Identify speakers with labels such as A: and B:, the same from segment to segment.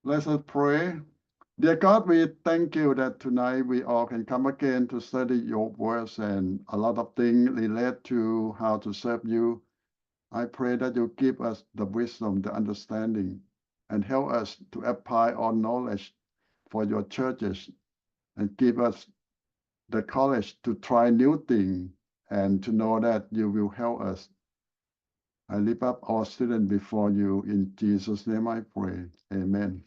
A: Let us pray. Dear God, we thank you that tonight we all can come again to study your words and a lot of things relate to how to serve you. I pray that you give us the wisdom, the understanding, and help us to apply our knowledge for your churches and give us the courage to try new things and to know that you will help us. I lift up our students before you. In Jesus' name I pray. Amen.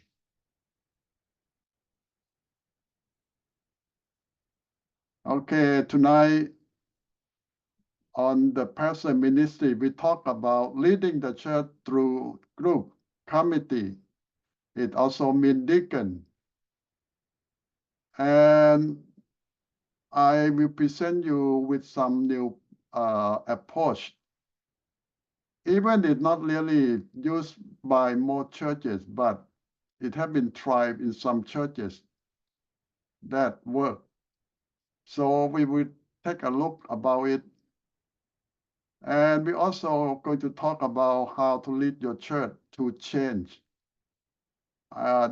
A: Okay, tonight on the pastor ministry, we talk about leading the church through group, committee. It also means deacon. And I will present you with some new approach. Even it's not really used by most churches, but it has been tried in some churches that work. So we will take a look about it. And we're also going to talk about how to lead your church to change.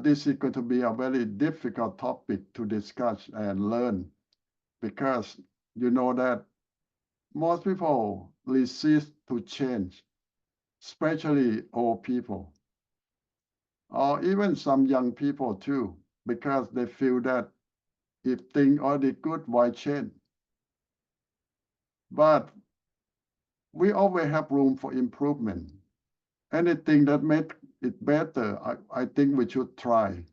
A: This is going to be a very difficult topic to discuss and learn because you know that most people resist to change, especially old people, or even some young people too, because they feel that if things are good, why change? But we always have room for improvement. Anything that makes it better, I think we should try.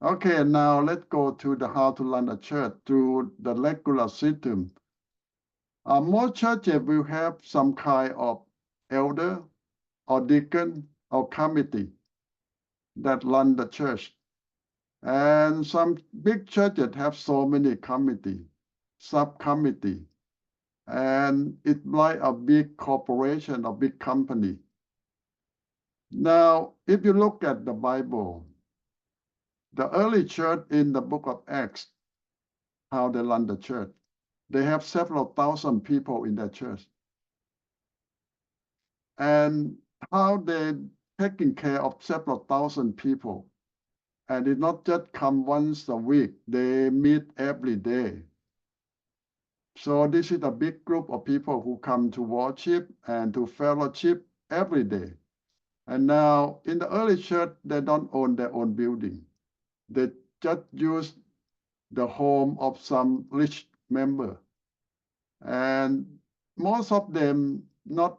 A: Okay, now let's go to the how to run a church through the regular system. Most churches will have some kind of elder or deacon or committee that run the church. And some big churches have so many committee, subcommittee, and it's like a big corporation, a big company. Now, if you look at the Bible, the early church in the book of Acts, how they run the church, they have several thousand people in that church. And how they taking care of several thousand people. And it not just come once a week, they meet every day. So this is a big group of people who come to worship and to fellowship every day. And now in the early church, they don't own their own building. They just use the home of some rich member. And most of them not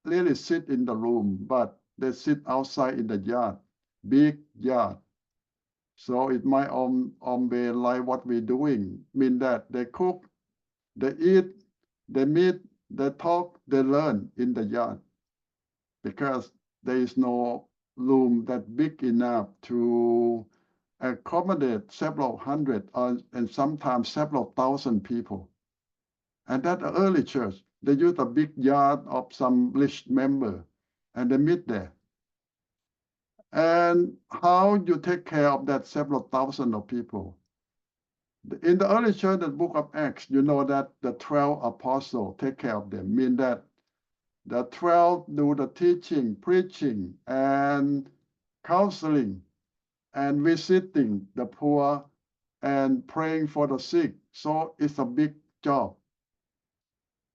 A: really sit in the room, but they sit outside in the yard, big yard. So it might be like what we're doing, mean that they cook, they eat, they meet, they talk, they learn in the yard because there is no room that big enough to accommodate several hundred and sometimes several thousand people. And that early church, they use a big yard of some rich member and they meet there. And how you take care of that several thousand of people? In the early church, the book of Acts, you know that the 12 apostles take care of them, mean that the 12 do the teaching, preaching, and counseling, and visiting the poor, and praying for the sick. So it's a big job.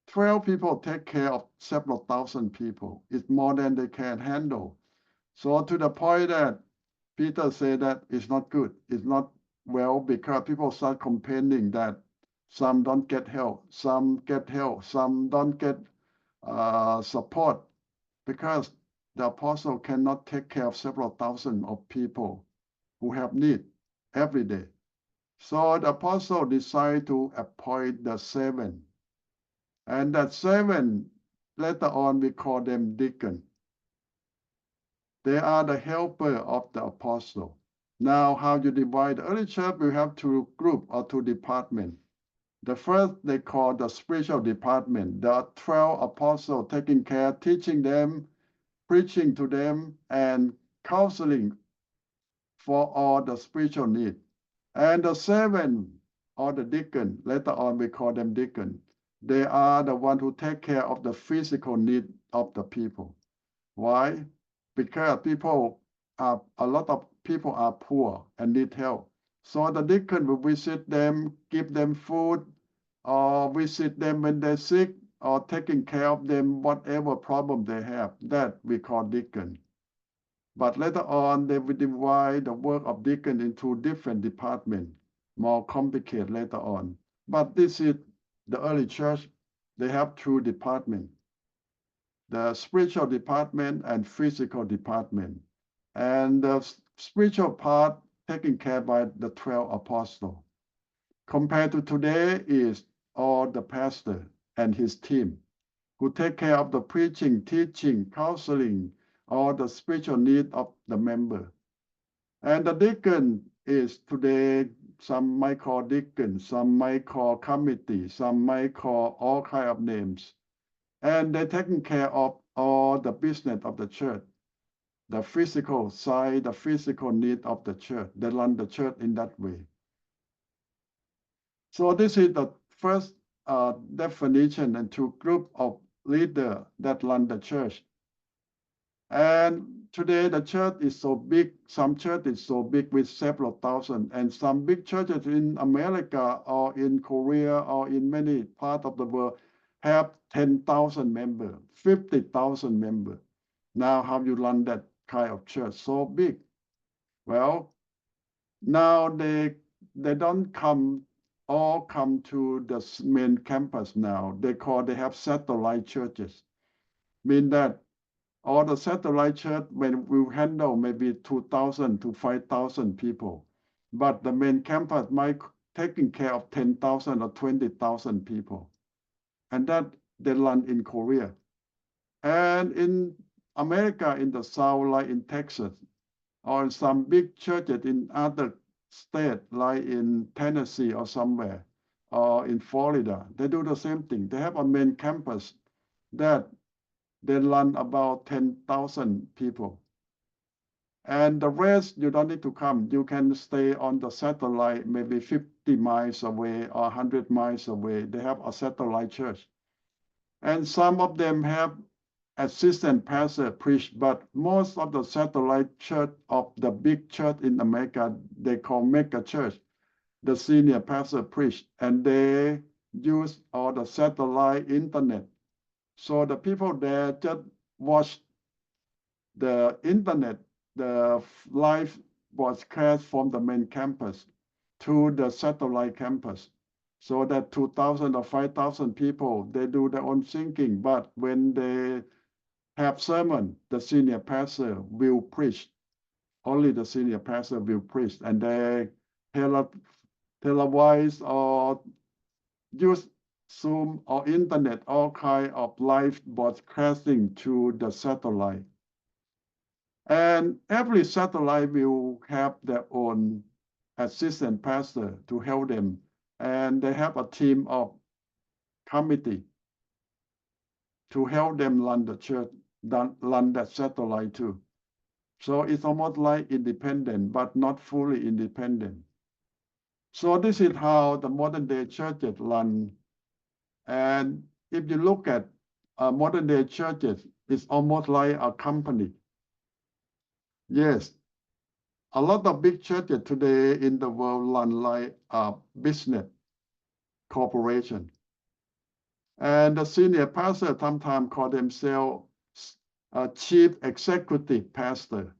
A: 12 people take care of several thousand people. It's more than they can handle. So to the point that Peter said that it's not good, it's not well, because people start complaining that some don't get help, some get help, some don't get support, because the apostle cannot take care of several thousand of people who have need every day. So the apostle decided to appoint the 7. And that 7, later on, we call them deacon. They are the helper of the apostle. Now, how you divide the early church, we have 2 groups or 2 departments. The first, they call the spiritual department. There are 12 apostles taking care, teaching them, preaching to them, and counseling for all the spiritual need. And the 7, or the deacon, later on we call them deacon. They are the one who take care of the physical need of the people. Why? Because people a lot of people are poor and need help. So the deacon will visit them, give them food, or visit them when they're sick, or taking care of them, whatever problem they have. That we call deacon. But later on, they will divide the work of deacon into different departments, more complicated later on. But this is the early church. They have two departments, the spiritual department and physical department. And the spiritual part taken care by the 12 apostles. Compared to today is all the pastor and his team who take care of the preaching, teaching, counseling, all the spiritual need of the member. And the deacon is today, some might call deacon, some might call committee, some might call all kind of names. And they're taking care of all the business of the church, the physical side, the physical need of the church. They run the church in that way. So this is the first definition and two group of leaders that run the church. And today the church is so big, some church is so big with several thousand, and some big churches in America or in Korea or in many parts of the world have 10,000 members, 50,000 members. Now how you run that kind of church so big? Well, now they don't all come to the main campus now. They have satellite churches. Mean that all the satellite church when we handle maybe 2,000 to 5,000 people, but the main campus might taking care of 10,000 or 20,000 people, and that they run in Korea, and in America, in the South, like in Texas, or some big churches in other states, like in Tennessee or somewhere, or in Florida, they do the same thing. They have a main campus that they run about 10,000 people. And the rest, you don't need to come. You can stay on the satellite, maybe 50 miles away or 100 miles away. They have a satellite church. And some of them have assistant pastor preach, but most of the satellite church of the big church in America, they call mega church, the senior pastor preach, and they use all the satellite internet. So the people there just watch the internet, the live broadcast from the main campus to the satellite campus. So that 2,000 or 5,000 people, they do their own thinking, but when they have sermon, the senior pastor will preach. Only the senior pastor will preach, and they televise or use Zoom or internet, all kind of live broadcasting to the satellite. And every satellite will have their own assistant pastor to help them. And they have a team of committee to help them run the church, run that satellite too. So it's almost like independent, but not fully independent. So this is how the modern day churches run. And if you look at modern day churches, it's almost like a company. Yes, a lot of big churches today in the world run like a business corporation. And the senior pastor sometimes call themselves a chief executive pastor.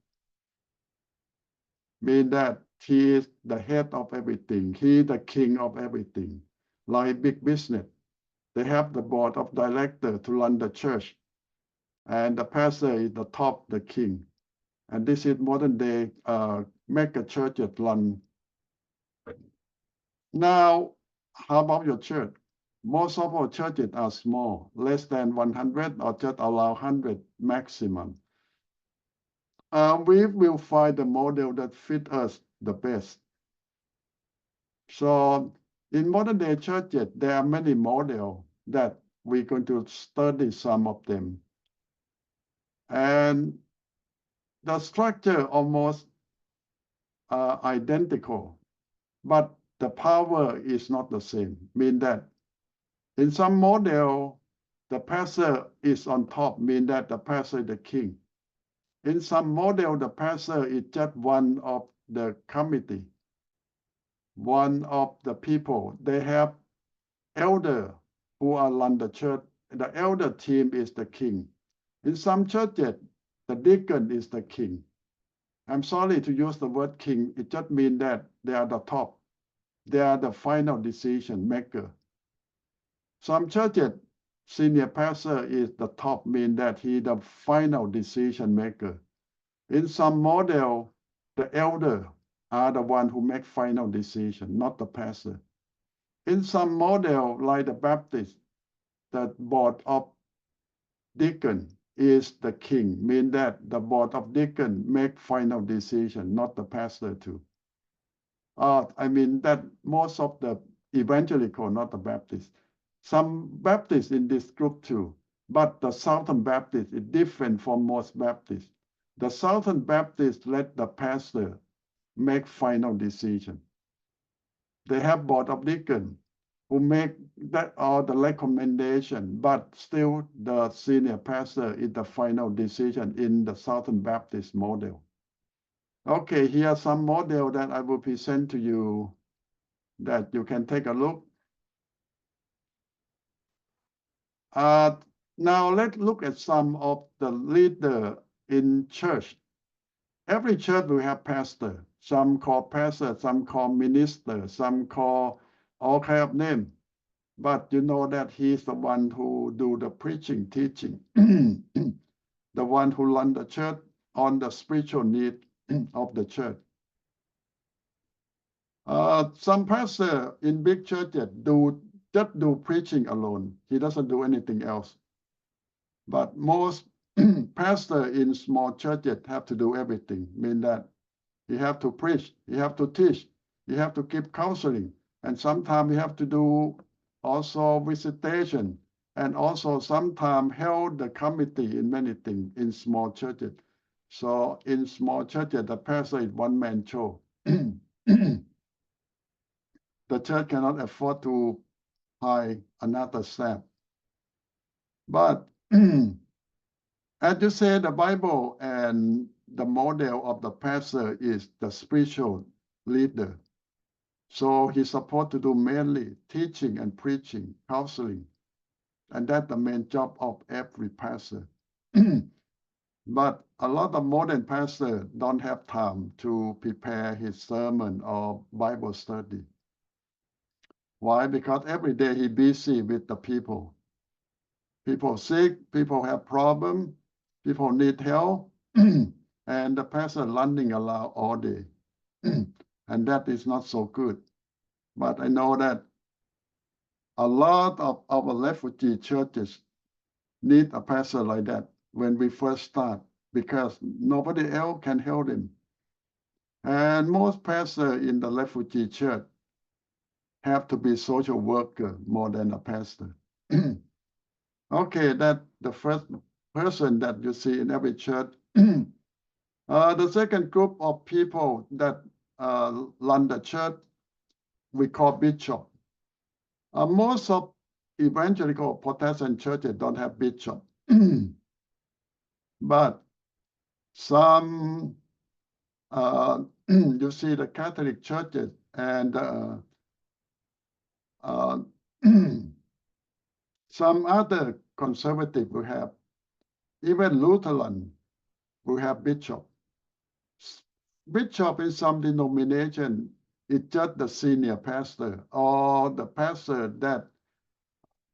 A: Mean that he is the head of everything. He is the king of everything. Like big business, they have the board of directors to run the church. And the pastor is the top, the king. And this is modern day mega churches run. Now, how about your church? Most of our churches are small, less than 100 or just around 100 maximum. We will find the model that fit us the best. So in modern day churches, there are many models that we're going to study some of them. And the structure almost identical, but the power is not the same. Mean that in some model, the pastor is on top, mean that the pastor is the king. In some model, the pastor is just one of the committee, one of the people. They have elder who are run the church. The elder team is the king. In some churches, the deacon is the king. I'm sorry to use the word king. It just means that they are the top. They are the final decision maker. Some churches, senior pastor is the top, mean that he the final decision maker. In some model, the elder are the one who make final decision, not the pastor. In some model, like the Baptist, the board of deacon is the king, mean that the board of deacon make final decision, not the pastor too. I mean that most of the evangelical, not the Baptist. Some Baptists in this group too, but the Southern Baptist is different from most Baptists. The Southern Baptists let the pastor make final decision. They have board of deacon who make that all the recommendation, but still the senior pastor is the final decision in the Southern Baptist model. Okay, here are some model that I will present to you that you can take a look. Now let's look at some of the leader in church. Every church will have pastor. Some call pastor, some call minister, some call all kind of name. But you know that he's the one who do the preaching, teaching, the one who run the church on the spiritual need of the church. Some pastor in big churches just do preaching alone. He doesn't do anything else. But most pastor in small churches have to do everything. Mean that you have to preach, you have to teach, you have to keep counseling, and sometimes you have to do also visitation, and also sometimes held the committee in many things in small churches. So in small churches, the pastor is one-man show. The church cannot afford to hire another staff. But as you say, the Bible and the model of the pastor is the spiritual leader. So he's supposed to do mainly teaching and preaching, counseling. And that's the main job of every pastor. But a lot of modern pastors don't have time to prepare his sermon or Bible study. Why? Because every day he's busy with the people. People sick, people have problems, people need help, and the pastor running around all day. And that is not so good. But I know that a lot of our refugee churches need a pastor like that when we first start, because nobody else can help them. And most pastors in the refugee church have to be social worker more than a pastor. Okay, that's the first person that you see in every church. The second group of people that run the church, we call bishop. Most of evangelical Protestant churches don't have bishop. But some, you see the Catholic churches and some other conservative will have, even Lutheran will have bishop. Bishop in some denomination is just the senior pastor or the pastor that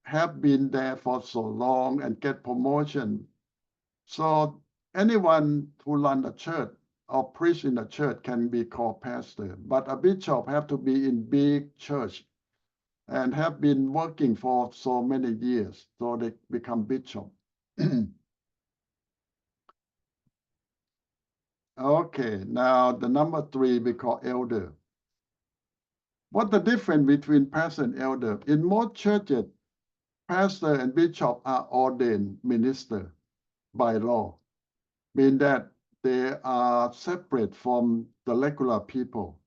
A: have been there for so long and get promotion. So anyone who run the church or preach in the church can be called pastor, but a bishop have to be in big church and have been working for so many years, so they become bishop. Okay, now the number 3 we call elder. What the difference between pastor and elder? In most churches, pastor and bishop are ordained minister by law, meaning that they are separate from the regular people.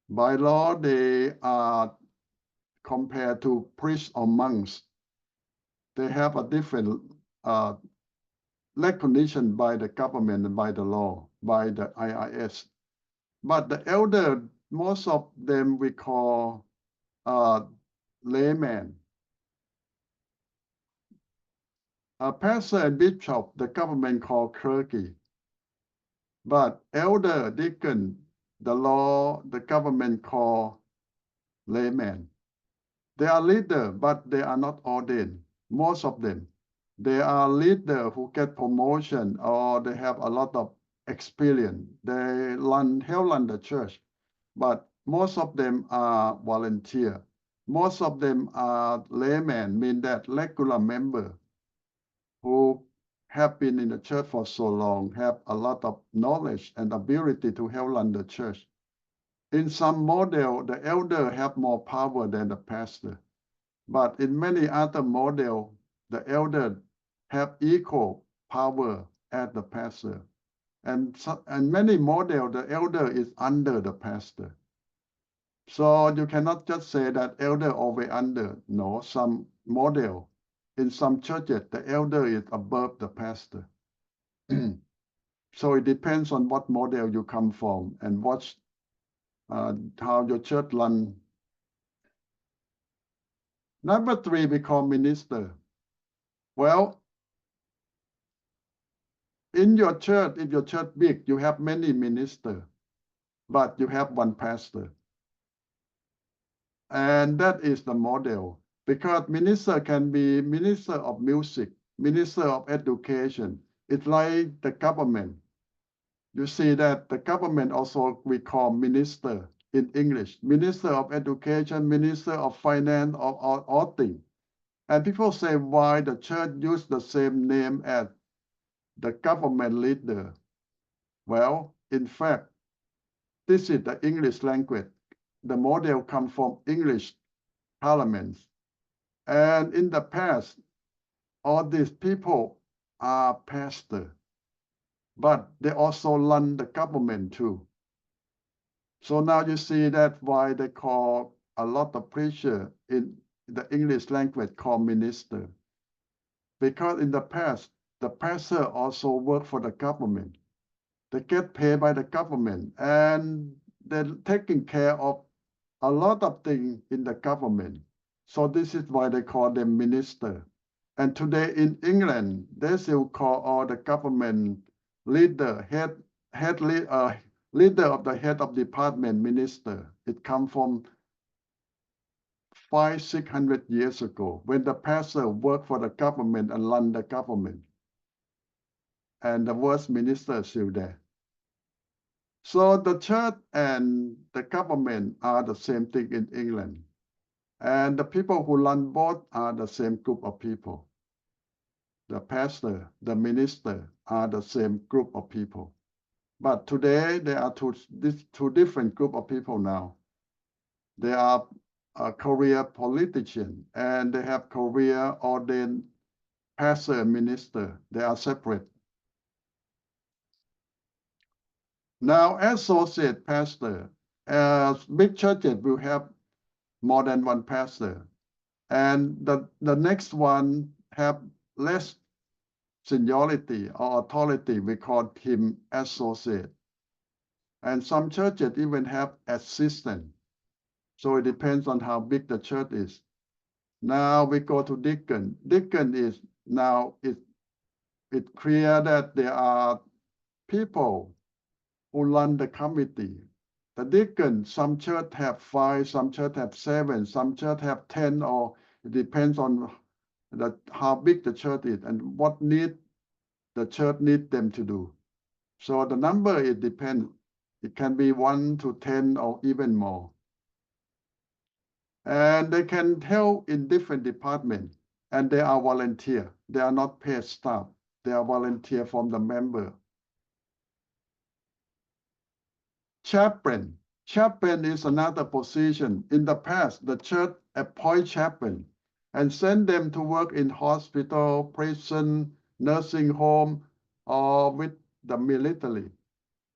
A: By law, they are compared to priests or monks. They have a different recognition by the government and by the law, by the IRS. But the elder, most of them we call layman. A pastor and bishop, the government call clergy. But elder, deacon, the law, the government call layman. They are leader, but they are not ordained. Most of them. They are leader who get promotion or they have a lot of experience. They help run the church, but most of them are volunteer. Most of them are laymen, mean that regular member who have been in the church for so long, have a lot of knowledge and ability to help run the church. In some model, the elder have more power than the pastor. But in many other model, the elder have equal power as the pastor. And many model, the elder is under the pastor. So you cannot just say that elder always under. No, some model, in some churches, the elder is above the pastor. So it depends on what model you come from and what how your church run. Number 3, we call minister. Well, in your church, if your church big, you have many ministers, but you have one pastor. And that is the model, because minister can be minister of music, minister of education. It's like the government. You see that the government also we call minister in English, minister of education, minister of finance, of all things. And people say why the church use the same name as the government leader. Well, in fact, this is the English language. The model comes from English parliaments. And in the past, all these people are pastors, but they also run the government too. So now you see that why they call a lot of preacher in the English language called minister. Because in the past, the pastor also work for the government. They get paid by the government and they're taking care of a lot of things in the government. So this is why they call them minister. And today in England, they still call all the government leader, leader of the head of department minister. It comes from 500-600 years ago when the pastor worked for the government and run the government. And the word minister is still there. So the church and the government are the same thing in England. And the people who run both are the same group of people. The pastor, the minister are the same group of people. But today, there are two different group of people now. They are a career politician and they have career ordained pastor and minister. They are separate. Now, associate pastor, big churches will have more than one pastor. And the next one have less seniority or authority, we call him associate. And some churches even have assistant. So it depends on how big the church is. Now we go to deacon. Deacon is now it's clear that there are people who run the committee. The deacon, some church have 5, some church have 7, some church have 10, or it depends on how big the church is and what need the church need them to do. So the number, it depends. It can be 1 to 10 or even more. And they can help in different departments, and they are volunteer. They are not paid staff. They are volunteer from the member. Chaplain. Chaplain is another position. In the past, the church appoint chaplain and send them to work in hospital, prison, nursing home, or with the military.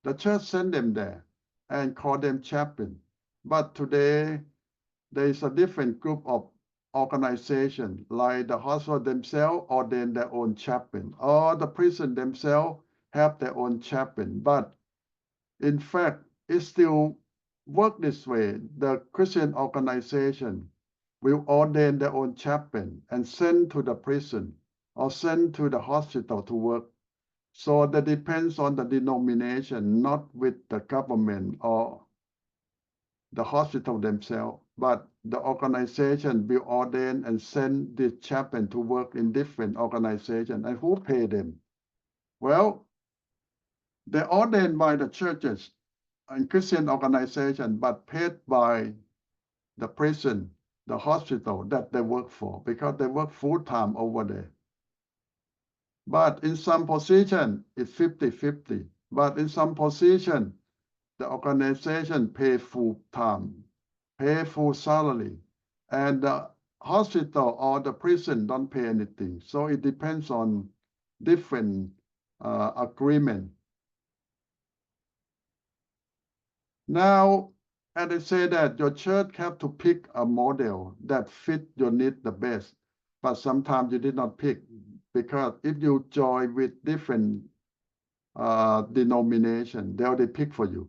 A: The church send them there and call them chaplain. But today, there is a different group of organization, like the hospital themselves ordain their own chaplain, or the prison themselves have their own chaplain. But in fact, it still work this way. The Christian organization will ordain their own chaplain and send to the prison or send to the hospital to work. So that depends on the denomination, not with the government or the hospital themselves, but the organization will ordain and send the chaplain to work in different organizations. And who pay them? Well, they're ordained by the churches and Christian organization, but paid by the prison, the hospital that they work for, because they work full-time over there. But in some position, it's 50-50. But in some position, the organization pay full-time, pay full salary, and the hospital or the prison don't pay anything. So it depends on different agreement. Now, and I say that your church have to pick a model that fit your need the best, but sometimes you did not pick, because if you join with different denomination, they already pick for you.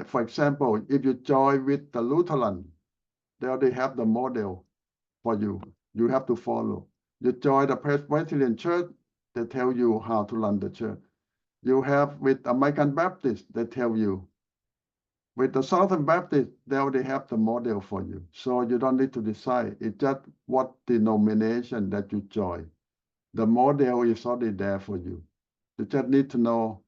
A: For example, if you join with the Lutheran, they already have the model for you. You have to follow. You join the Presbyterian Church, they tell you how to run the church. You have with American Baptist, they tell you. With the Southern Baptist, they already have the model for you. So you don't need to decide. It's just what denomination that you join. The model is already there for you. You just need to know.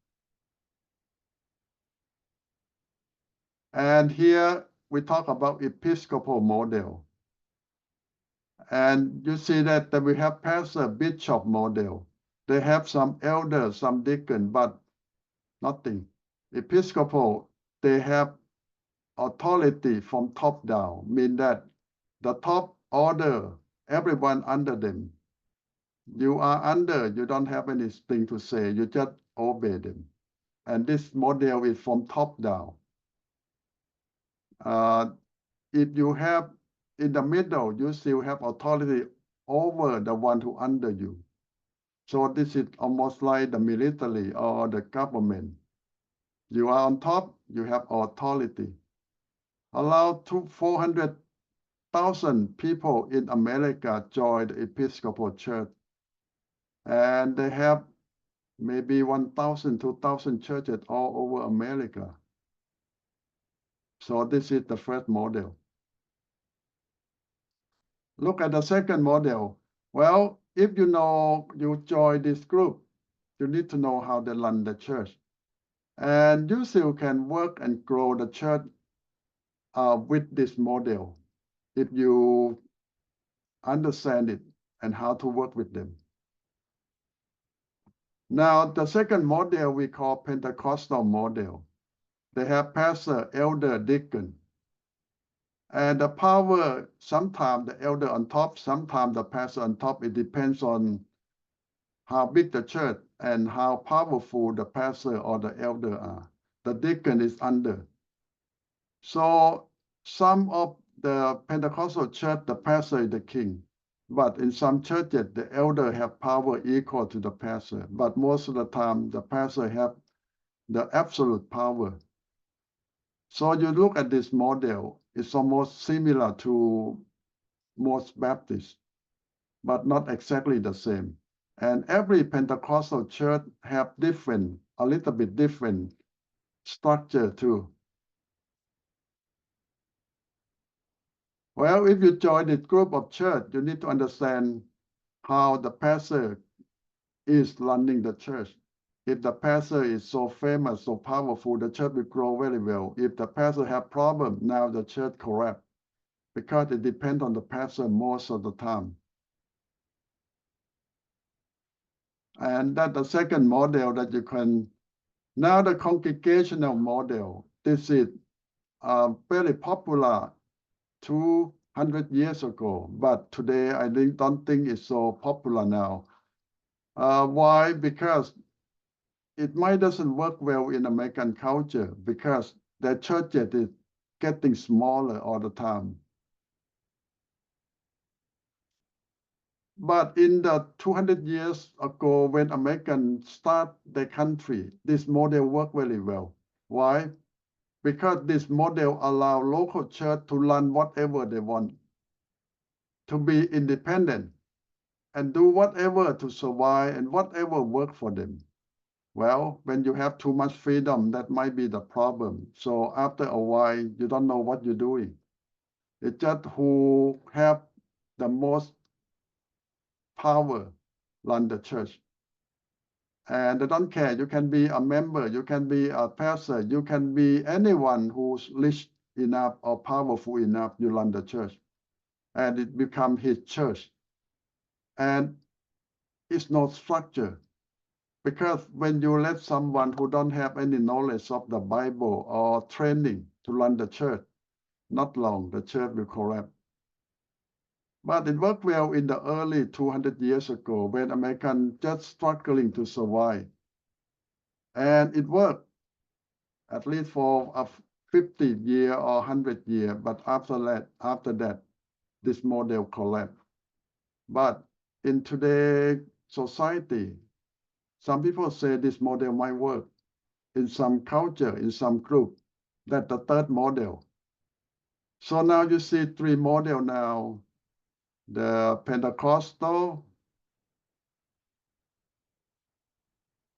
A: And here we talk about Episcopal model. And you see that we have pastor bishop model. They have some elder, some deacon, but nothing. Episcopal, they have authority from top down, mean that the top order everyone under them. You are under, you don't have anything to say, you just obey them. And this model is from top down. If you have in the middle, you still have authority over the one who under you. So this is almost like the military or the government. You are on top, you have authority. Allow 400,000 people in America join the Episcopal Church. And they have maybe 1,000, 2,000 churches all over America. So this is the first model. Look at the second model. Well, if you know you join this group, you need to know how they run the church. And you still can work and grow the church with this model if you understand it and how to work with them. Now, the second model we call Pentecostal model. They have pastor, elder, deacon. And the power, sometimes the elder on top, sometimes the pastor on top. It depends on how big the church and how powerful the pastor or the elder are. The deacon is under. So some of the Pentecostal church, the pastor is the king. But in some churches, the elder have power equal to the pastor. But most of the time, the pastor have the absolute power. So you look at this model, it's almost similar to most Baptists, but not exactly the same. And every Pentecostal church have different, a little bit different structure too. Well, if you join this group of church, you need to understand how the pastor is running the church. If the pastor is so famous, so powerful, the church will grow very well. If the pastor have problem, now the church corrupt, because it depends on the pastor most of the time. And that's the second model that you can. Now the congregational model, this is very popular 200 years ago, but today I don't think it's so popular now. Why? Because it might doesn't work well in American culture, because the church is getting smaller all the time. But in the 200 years ago, when Americans start their country, this model worked very well. Why? Because this model allow local church to run whatever they want, to be independent, and do whatever to survive and whatever work for them. Well, when you have too much freedom, that might be the problem. So after a while, you don't know what you're doing. It's just who have the most power run the church. And they don't care. You can be a member, you can be a pastor, you can be anyone who's rich enough or powerful enough, you run the church. And it becomes his church. And it's no structure. Because when you let someone who don't have any knowledge of the Bible or training to run the church, not long, the church will collapse. But it worked well in the early 200 years ago when Americans just struggling to survive. And it worked, at least for a 50 year or 100 year. But after that, this model collapsed. But in today's society, some people say this model might work in some culture, in some group. That's the third model. So now you see three models now. The Pentecostal,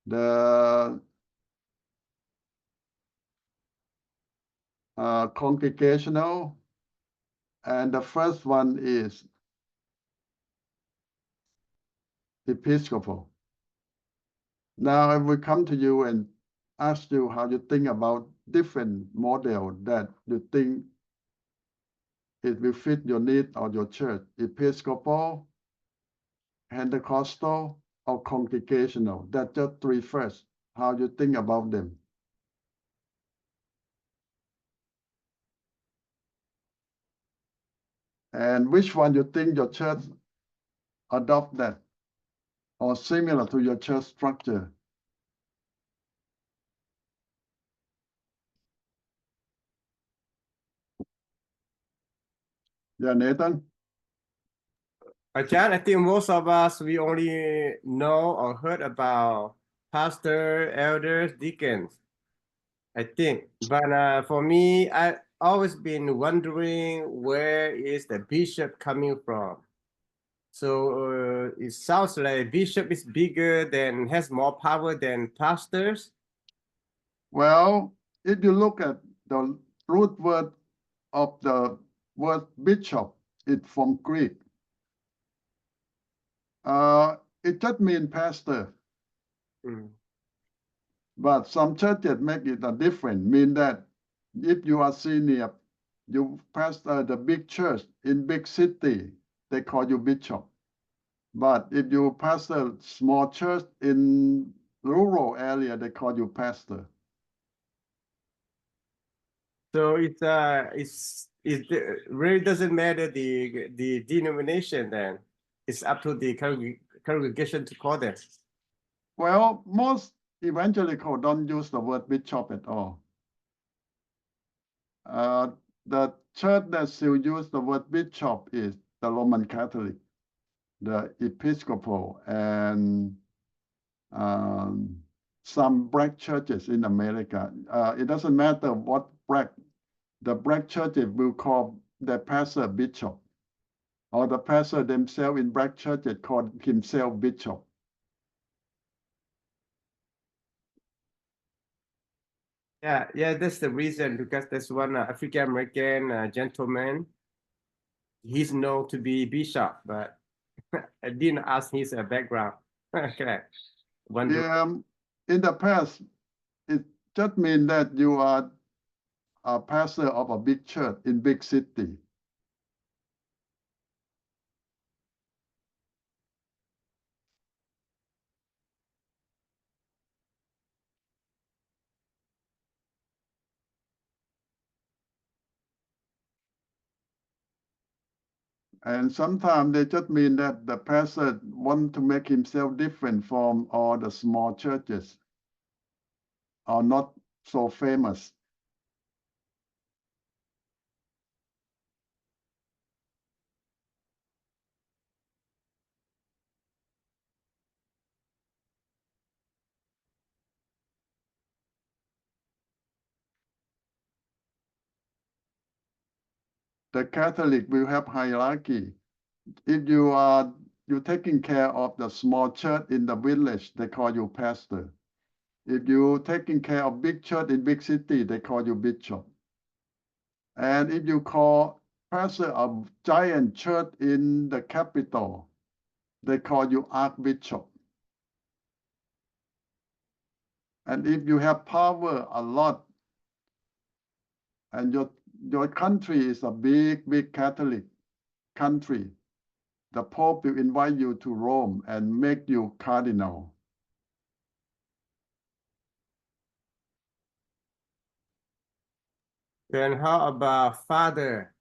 A: the congregational, and the first one is Episcopal. Now I will come to you and ask you how you think about different model that you think it will fit your need or your church, Episcopal, Pentecostal, or congregational. That's just three first. How you think about them? And which one you think your church adopt that or similar to your church structure? Yeah, Nathan?
B: John, I think most of us, we only know or heard about pastor, elders, deacons, I think. But for me, I always been wondering where is the bishop coming from. So it sounds like bishop is bigger than, has more power than pastors.
A: Well, if you look at the root word of the word bishop, it's from Greek. It just means pastor.
B: Mm.
A: But some churches make it a different, mean that if you are senior, you pastor the big church in big city, they call you bishop. But if you pastor small church in rural area, they call you pastor.
B: So it really doesn't matter the denomination then. It's up to the congregation to call them.
A: Well, most evangelical don't use the word bishop at all. The church that still use the word bishop is the Roman Catholic, the Episcopal, and some black churches in America. It doesn't matter what black, the black churches will call their pastor bishop, or the pastor themselves in black churches call himself bishop.
B: Yeah, that's the reason, because there's one African American gentleman. He's known to be bishop, but I didn't ask his background. Okay.
A: In the past, it just means that you are a pastor of a big church in big city. And sometimes they just mean that the pastor want to make himself different from all the small churches or not so famous. the Catholic will have hierarchy. If you're taking care of the small church in the village, they call you pastor. If you're taking care of big church in big city, they call you bishop. And if you call pastor of giant church in the capital, they call you archbishop. And if you have power a lot, and your country is a big Catholic country, the Pope will invite you to Rome and make you cardinal.
B: Then how about father?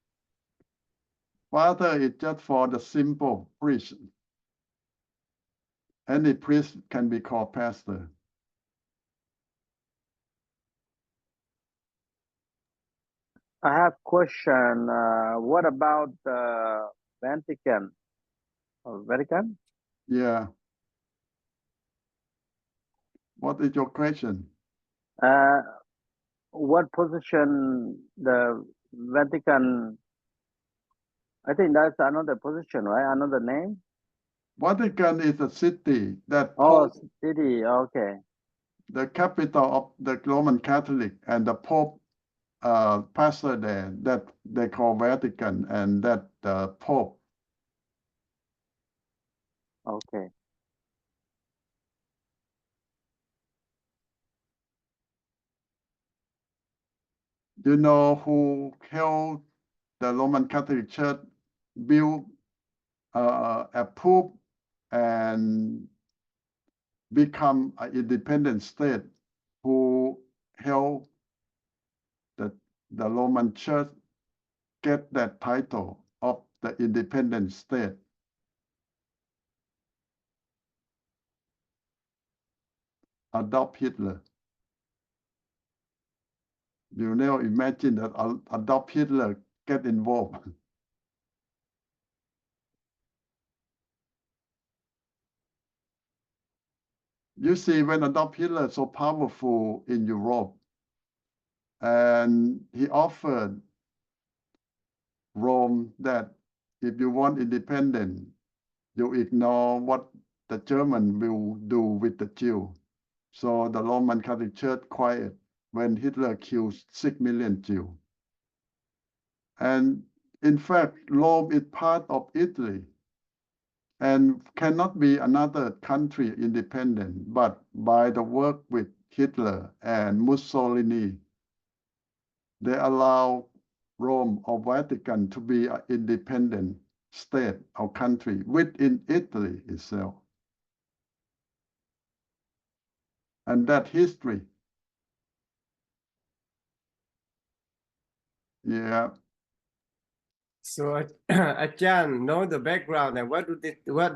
A: Father is just for the simple priest. Any priest can be called pastor.
C: I have question. What about the Vatican? Vatican?
A: Yeah. What is your question?
C: What position the Vatican? I think that's another position, right? Another name?
A: Vatican is a city that
C: Oh,
A: Pope,
C: city. Okay.
A: the capital of the Roman Catholic, and the Pope pastor there that they call Vatican, and that the Pope.
C: Okay.
A: Do you know who held the Roman Catholic Church built a Pope and become an independent state, who held the Roman Church get that title of the independent state? Adolf Hitler. You never imagine that Adolf Hitler get involved. You see, when Adolf Hitler is so powerful in Europe, and he offered Rome that if you want independence, you ignore what the German will do with the Jew. So the Roman Catholic Church quiet when Hitler killed 6 million Jews. And in fact, Rome is part of Italy and cannot be another country independent, but by the work with Hitler and Mussolini, they allow Rome or Vatican to be an independent state or country within Italy itself. And that history, yeah.
B: So Achan know the background and what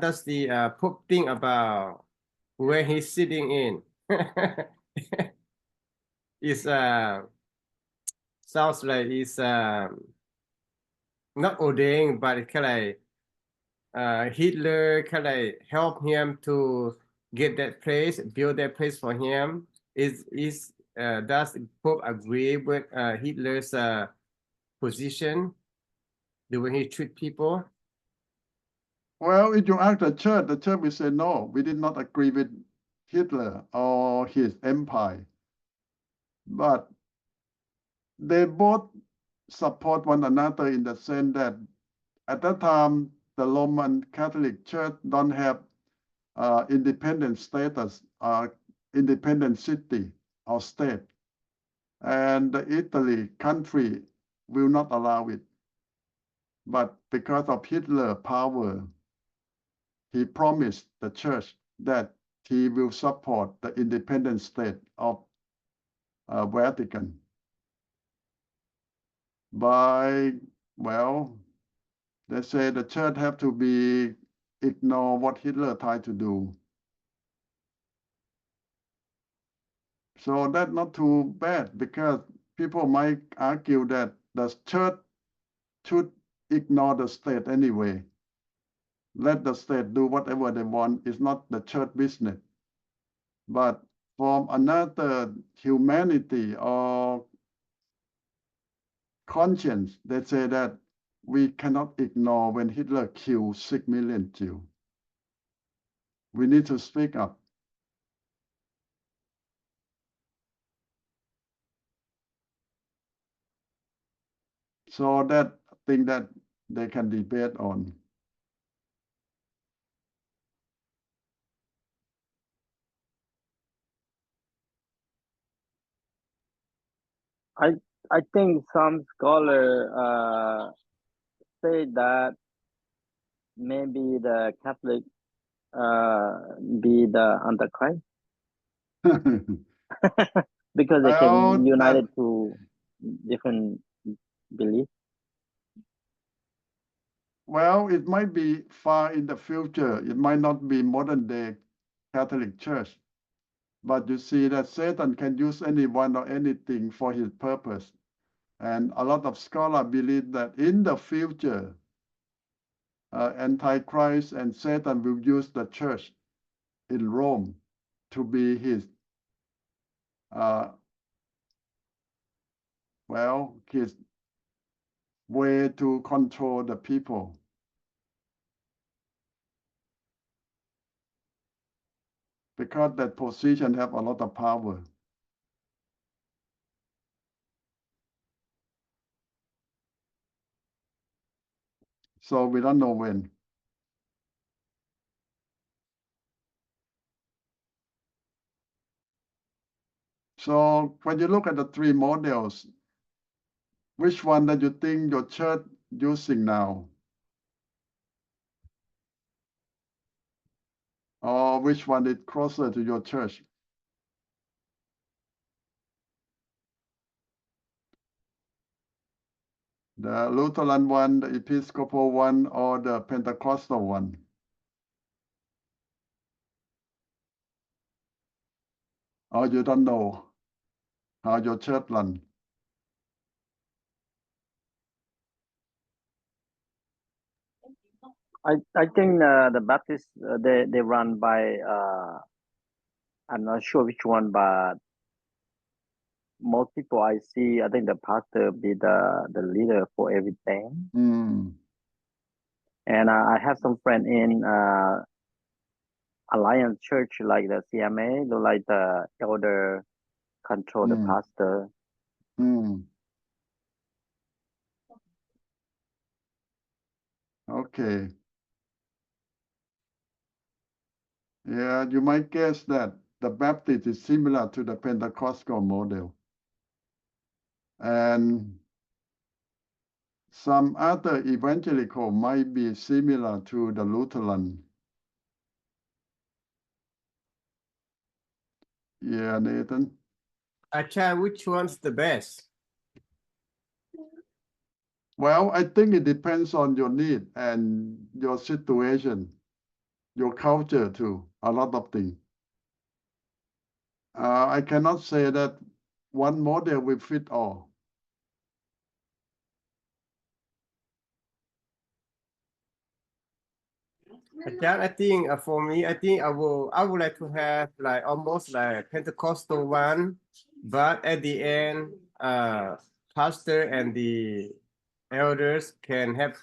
B: does the Pope think about where he's sitting in? It's sounds like it's not ordained, but it kind of Hitler kind of help him to get that place, build that place for him. Does Pope agree with Hitler's position, the way he treat people?
A: Well, if you ask the church will say, no, we did not agree with Hitler or his empire. But they both support one another in the sense that at that time, the Roman Catholic Church don't have independent status, independent city or state. And the Italy country will not allow it. But because of Hitler's power, he promised the church that he will support the independent state of Vatican by, well, they say the church have to ignore what Hitler tried to do. So that's not too bad, because people might argue that the church should ignore the state anyway. Let the state do whatever they want. It's not the church business. But from another humanity or conscience, they say that we cannot ignore when Hitler killed 6 million Jews. We need to speak up. So that thing that they can debate on.
C: I think some scholar say that maybe the Catholic be the Antichrist because they
A: Well,
C: can unite it to different beliefs.
A: Well, it might be far in the future. It might not be modern day Catholic Church. But you see that Satan can use anyone or anything for his purpose. And a lot of scholars believe that in the future, Antichrist and Satan will use the church in Rome to be his, his way to control the people. Because that position have a lot of power. So we don't know when. So when you look at the three models, which one that you think your church using now? Or which one is closer to your church? The Lutheran one, the Episcopal one, or the Pentecostal one? Or you don't know how your church run?
C: I think the Baptists they run by I'm not sure which one, but most people I see, I think the pastor be the leader for everything.
A: Mm.
C: And I have some friend in Alliance Church, like the CMA, like the elder control the pastor.
A: Mm. Okay. Yeah, you might guess that the Baptist is similar to the Pentecostal model. And some other evangelical might be similar to the Lutheran. Yeah, Nathan?
B: Acha, which one's the best?
A: Well, I think it depends on your need and your situation, your culture too, a lot of things. I cannot say that one model will fit all.
B: I think for me, I think I would like to have like almost like Pentecostal one, but at the end, pastor and the elders can have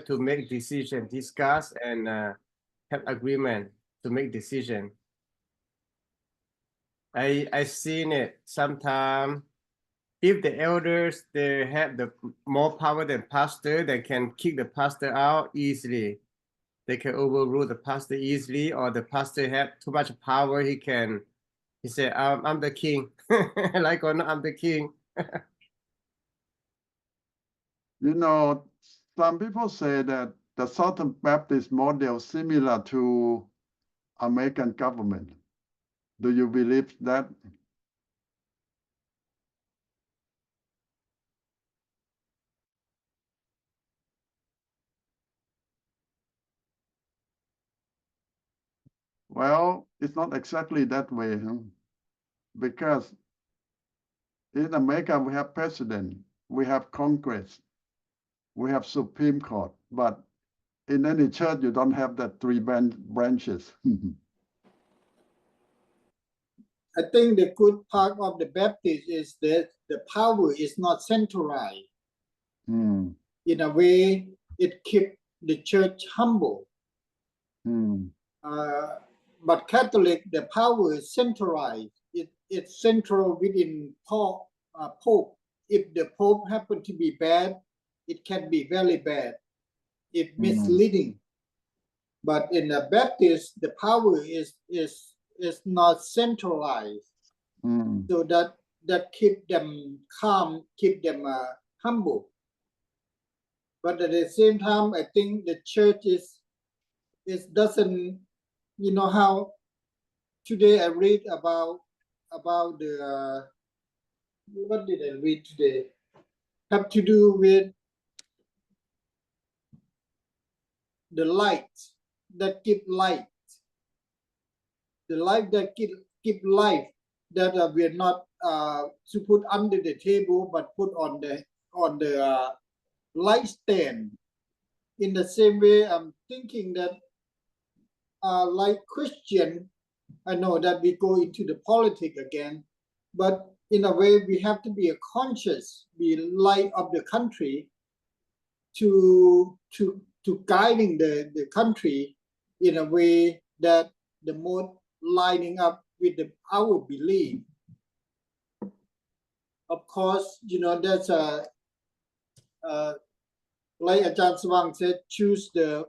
B: to make decision, discuss, and have agreement to make decision. I seen it sometime. If the elders they have the more power than pastor, they can kick the pastor out easily. They can overrule the pastor easily, or the pastor have too much power. He said, I'm the king. Like or not, I'm the king.
A: You know, some people say that the Southern Baptist model is similar to American government. Do you believe that? Well, it's not exactly that way, because in America we have president, we have Congress, we have Supreme Court, but in any church you don't have that three branches.
D: I think the good part of the Baptist is that the power is not centralized.
A: Mm.
D: in a way, it keep the church humble. But Catholic, the power is centralized. It's central within Pope. If the Pope happen to be bad, it can be very bad. It's misleading. But in the Baptist, the power is not centralized, so that keep them calm, keep them humble. But at the same time, I think the church doesn't, you know how today I read about the what did I read today? Have to do with the light that give light, the light that give life, that we are not to put under the table but put on the light stand. In the same way, I'm thinking that like Christian, I know that we go into the politics again, but in a way we have to be a conscious, be light of the country to guiding the country in a way that the more lining up with our belief. Of course, you know, that's like Ajahn Swang said, choose the,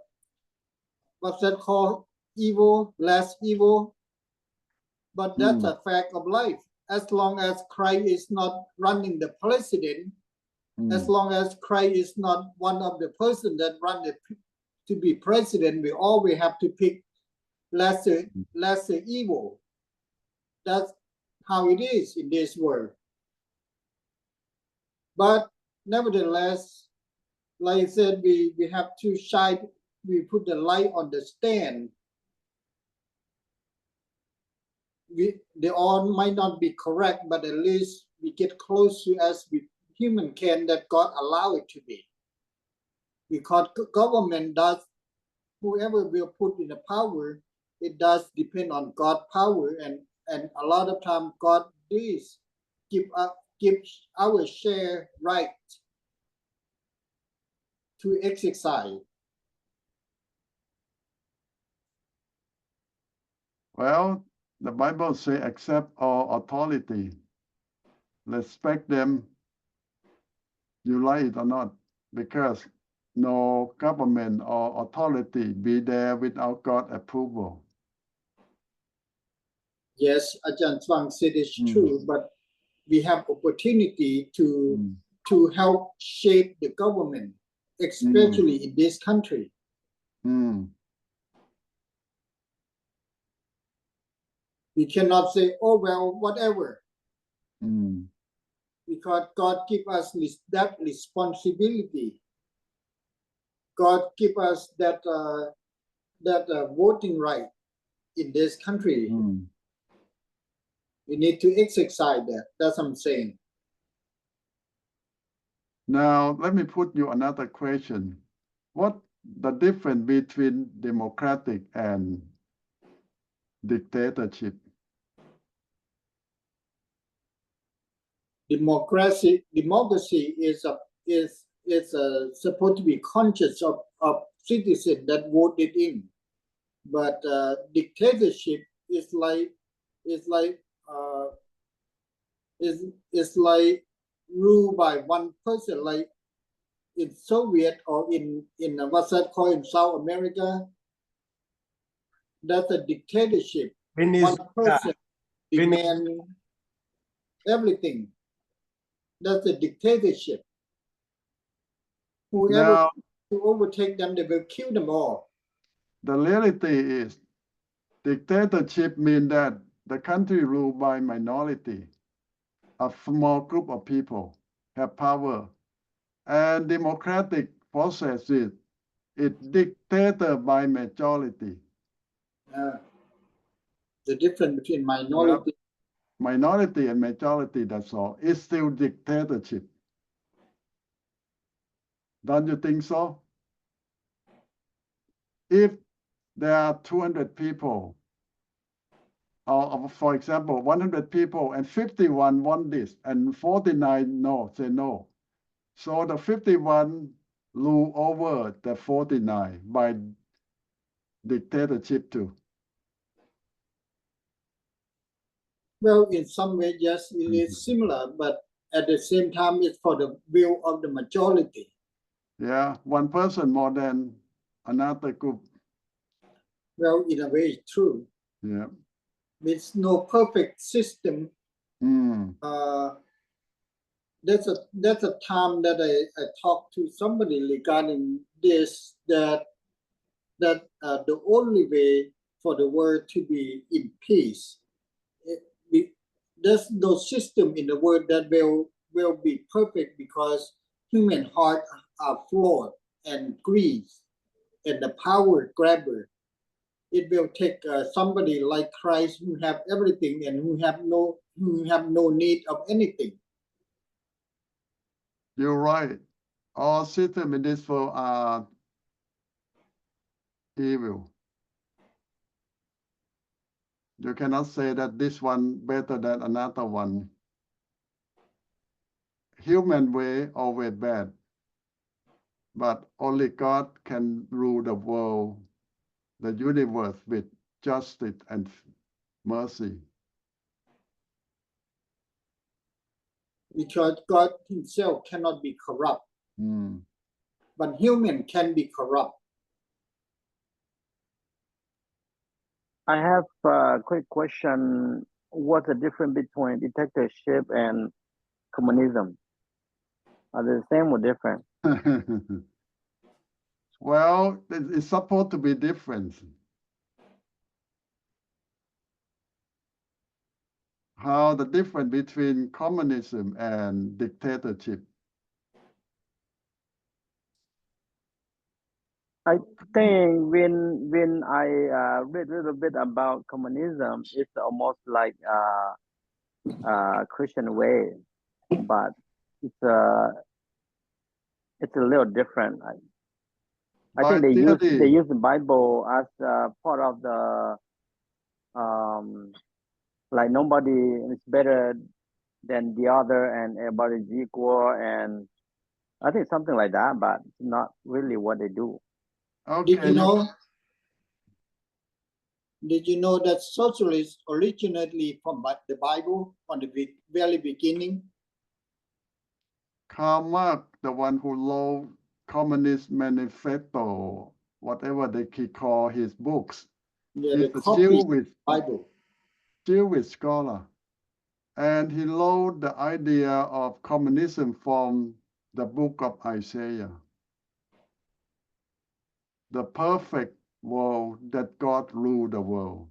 D: what's that called, evil, less evil. But that's a fact of life. As long as Christ is not running the president, as long as Christ is not one of the person that run to be president, we always have to pick lesser evil. That's how it is in this world. But nevertheless, like I said, we have to shine, we put the light on the stand. They all might not be correct, but at least we get close to as we human can, that God allow it to be. Because government does, whoever will put in the power, it does depend on God's power, and a lot of time God does give our share right to exercise.
A: Well, the Bible says accept all authority, respect them, you like it or not, because no government or authority be there without God's approval.
D: Yes, Ajahn Swang said it's true, but we have opportunity to help shape the government, especially in this country. We cannot say, oh, well, whatever. Because God give us that responsibility. God give us that voting right in this country. We need to exercise that. That's what I'm saying.
A: Now, let me put you another question. What the difference between democratic and dictatorship?
D: Democracy is supposed to be conscious of citizens that voted in, but dictatorship is like ruled by one person, like in Soviet or in what's that called in South America. That's a dictatorship. One person demand everything. That's a dictatorship. Whoever to overtake them, they will kill them all.
A: The reality is, dictatorship means that the country ruled by minority, a small group of people have power, and democratic process is dictated by majority.
D: The difference between minority
A: and majority, that's all. It's still dictatorship. Don't you think so? If there are 200 people, or for example, 100 people, and 51 want this, and 49 say no. So the 51 rule over the 49 by dictatorship too.
D: Well, in some way, yes, it is similar, but at the same time, it's for the will of the majority.
A: Yeah, one person more than another group.
D: Well, in a way, it's true.
A: Yeah.
D: There's no perfect system.
A: Mm.
D: That's a time that I talked to somebody regarding this, that the only way for the world to be in peace, there's no system in the world that will be perfect, because human hearts are flawed and greed and the power grabber. It will take somebody like Christ who have everything and who have no need of anything.
A: You're right. All systems in this world are evil. You cannot say that this one better than another one. Human way always bad, but only God can rule the world, the universe with justice and mercy.
D: Because God himself cannot be corrupt, but human can be corrupt.
C: I have a quick question. What's the difference between dictatorship and communism? Are they the same or different?
A: Well, it's supposed to be different. How the difference between communism and dictatorship?
C: I think when I read a little bit about communism, it's almost like Christian way, but it's a little different. I think they use the Bible as part of the like nobody is better than the other and everybody's equal, and I think something like that, but it's not really what they do.
A: Okay.
D: Did you know that socialists originated from the Bible on the very beginning?
A: Karl Marx, the one who wrote Communist Manifesto, whatever they call his books,
D: Yeah,
A: he's
D: the
A: a
D: Bible.
A: Jewish scholar. And he wrote the idea of communism from the book of Isaiah. The perfect world that God ruled the world.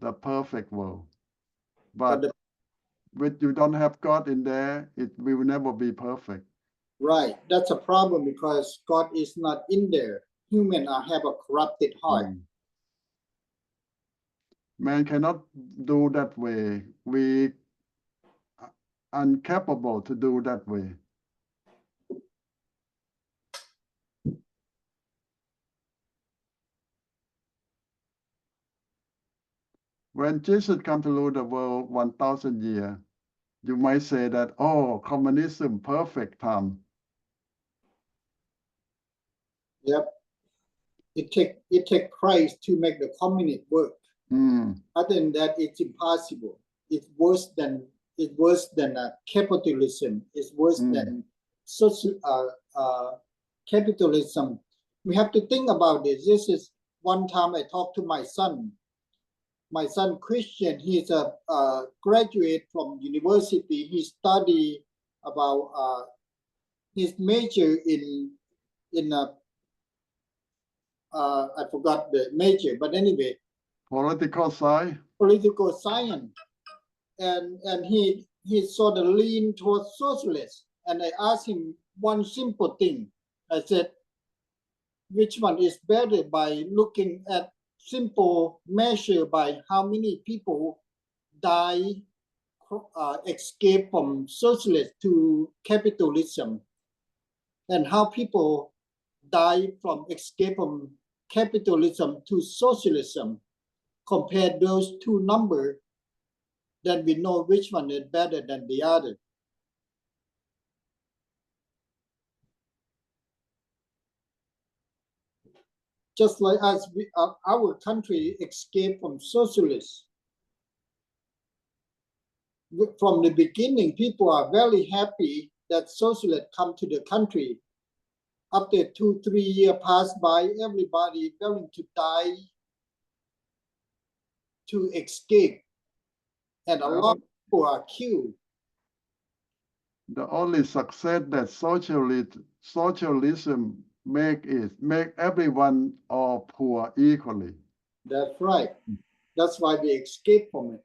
A: The perfect world. But when you don't have God in there, it will never be perfect.
D: Right. That's a problem, because God is not in there. Humans have a corrupted heart.
A: Man cannot do that way. We are incapable to do that way. When Jesus come to rule the world 1,000 years, you might say that, oh, communism, perfect time.
D: Yep. It take Christ to make the communist work. Other than that, it's impossible. It's worse than capitalism. It's worse than social capitalism. We have to think about this. This is one time I talked to my son. My son Christian, he's a graduate from university. He studied about his major in I forgot the major, but anyway,
A: political science.
D: And he sort of leaned towards socialist. And I asked him one simple thing. I said, which one is better, by looking at simple measure by how many people die, escape from socialist to capitalism, and how people die from escape from capitalism to socialism? Compare those two numbers, then we know which one is better than the other. just like us, our country escaped from socialists. From the beginning, people are very happy that socialists come to the country. After 2-3 years pass by, everybody willing to die to escape, and a lot of people are killed.
A: The only success that socialism make everyone all poor equally.
D: That's right. That's why we escape from it.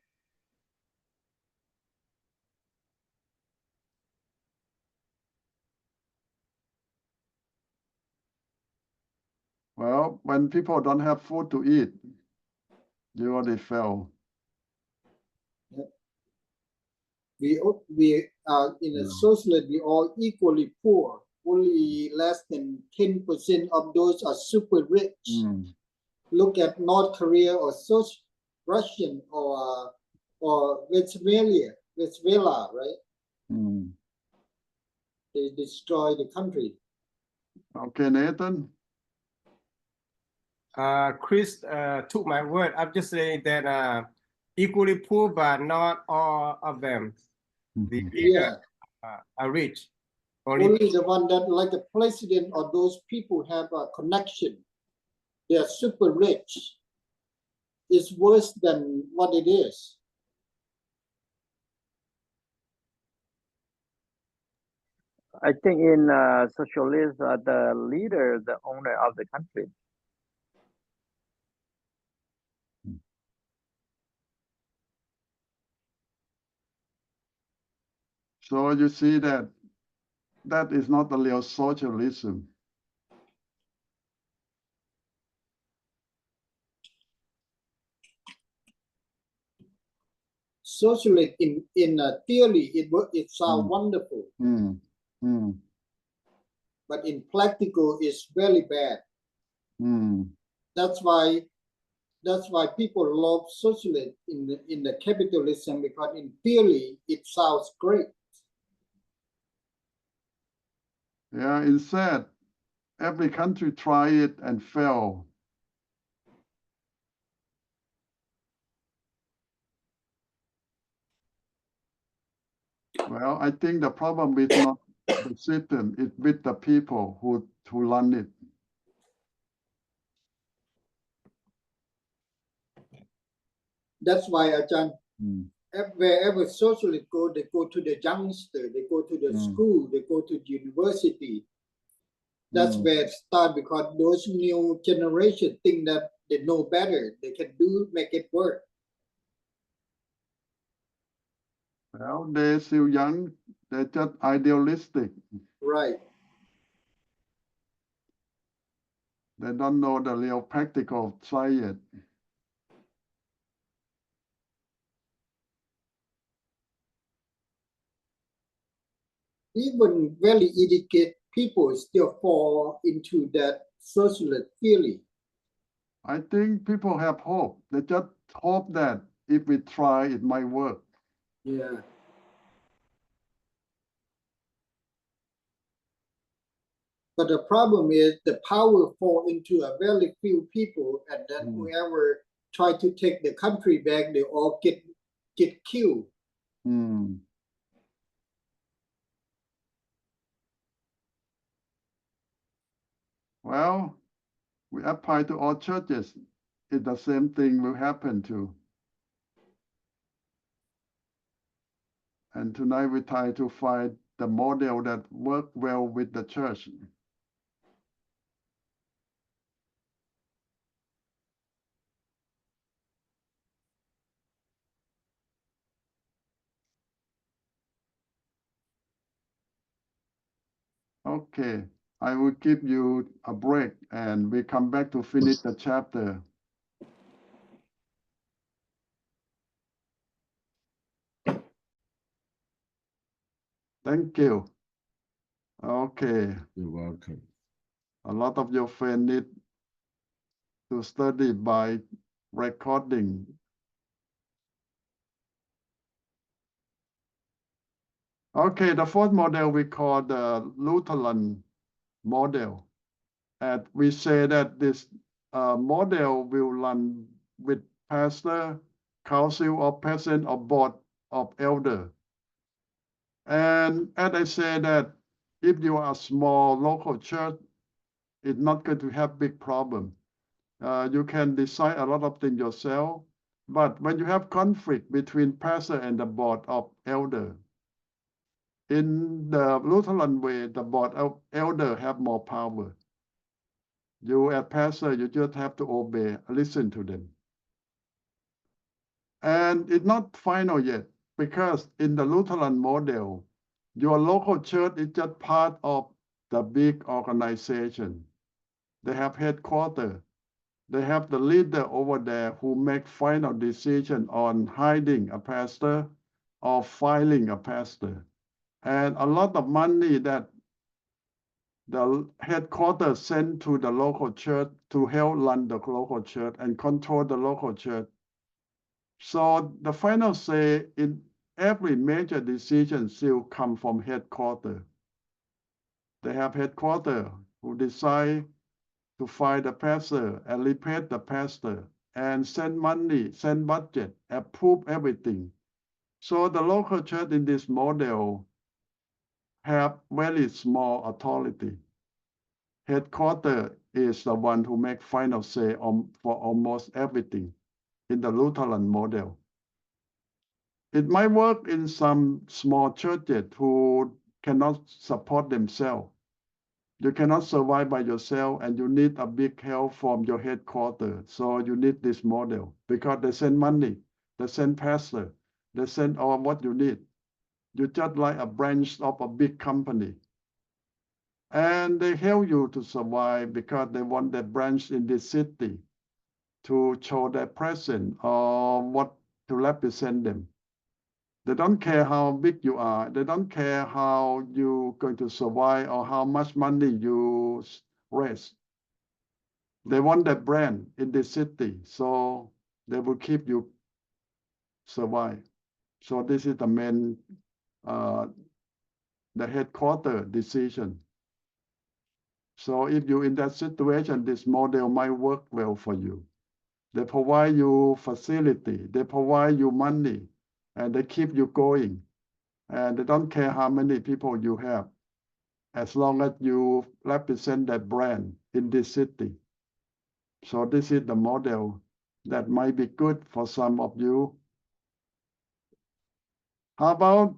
A: Well, when people don't have food to eat, you already fell.
D: We are in a socialist, we all equally poor. Only less than 10% of those are super rich. Look at North Korea or Russian or Venezuela, right? They destroy the country.
A: Okay, Nathan.
B: Chris took my word. I'm just saying that equally poor, but not all of them. The leaders are rich.
D: Only the one that, like the president or those people have a connection. They are super rich. It's worse than what it is.
C: I think in socialism, the leader, the owner of the country.
A: So you see that is not the real socialism.
D: Socialist in theory, it sounds wonderful. But in practical, it's very bad. That's why people love socialism in the capitalism, because in theory it sounds great.
A: Yeah, instead, every country try it and fail. Well, I think the problem is not the system, it's with the people who run it.
D: That's why, Ajahn, wherever socialists go, they go to the youngster, they go to the school, they go to the university. That's where it starts, because those new generation think that they know better, they can make it work.
A: Well, they're still young, they're just idealistic.
D: Right.
A: They don't know the real practical science.
D: Even very educated people still fall into that socialist theory.
A: I think people have hope. They just hope that if we try, it might work.
D: Yeah. But the problem is the power fall into a very few people, and then whoever try to take the country back, they all get killed.
A: Well, we apply to all churches. It's the same thing will happen to. And tonight we try to find the model that works well with the church. Okay, I will give you a break and we come back to finish the chapter. Thank you. Okay.
E: You're welcome.
A: A lot of your friends need to study by recording. Okay, the fourth model we call the Lutheran model. And we say that this model will run with pastor, council of peasant, or board of elder. And as I say that if you are a small local church, it's not going to have big problem. You can decide a lot of things yourself. But when you have conflict between pastor and the board of elder, in the Lutheran way, the board of elder have more power. You as pastor, you just have to obey, listen to them. And it's not final yet, because in the Lutheran model, your local church is just part of the big organization. They have headquarters. They have the leader over there who make final decision on hiring a pastor or filing a pastor. And a lot of money that the headquarters send to the local church to help run the local church and control the local church. So the final say in every major decision still come from headquarters. They have headquarters who decide to fire the pastor and replace the pastor and send money, send budget, approve everything. So the local church in this model have very small authority. Headquarters is the one who make final say for almost everything in the Lutheran model. It might work in some small churches who cannot support themselves. You cannot survive by yourself, and you need a big help from your headquarters. So you need this model because they send money, they send pastor, they send all what you need. You just like a branch of a big company. And they help you to survive because they want that branch in this city to show their presence or what to represent them. They don't care how big you are. They don't care how you're going to survive or how much money you raise. They want that brand in the city, so they will keep you survive. So this is the main, the headquarter decision. So if you're in that situation, this model might work well for you. They provide you facility, they provide you money, and they keep you going. And they don't care how many people you have, as long as you represent that brand in this city. So this is the model that might be good for some of you. How about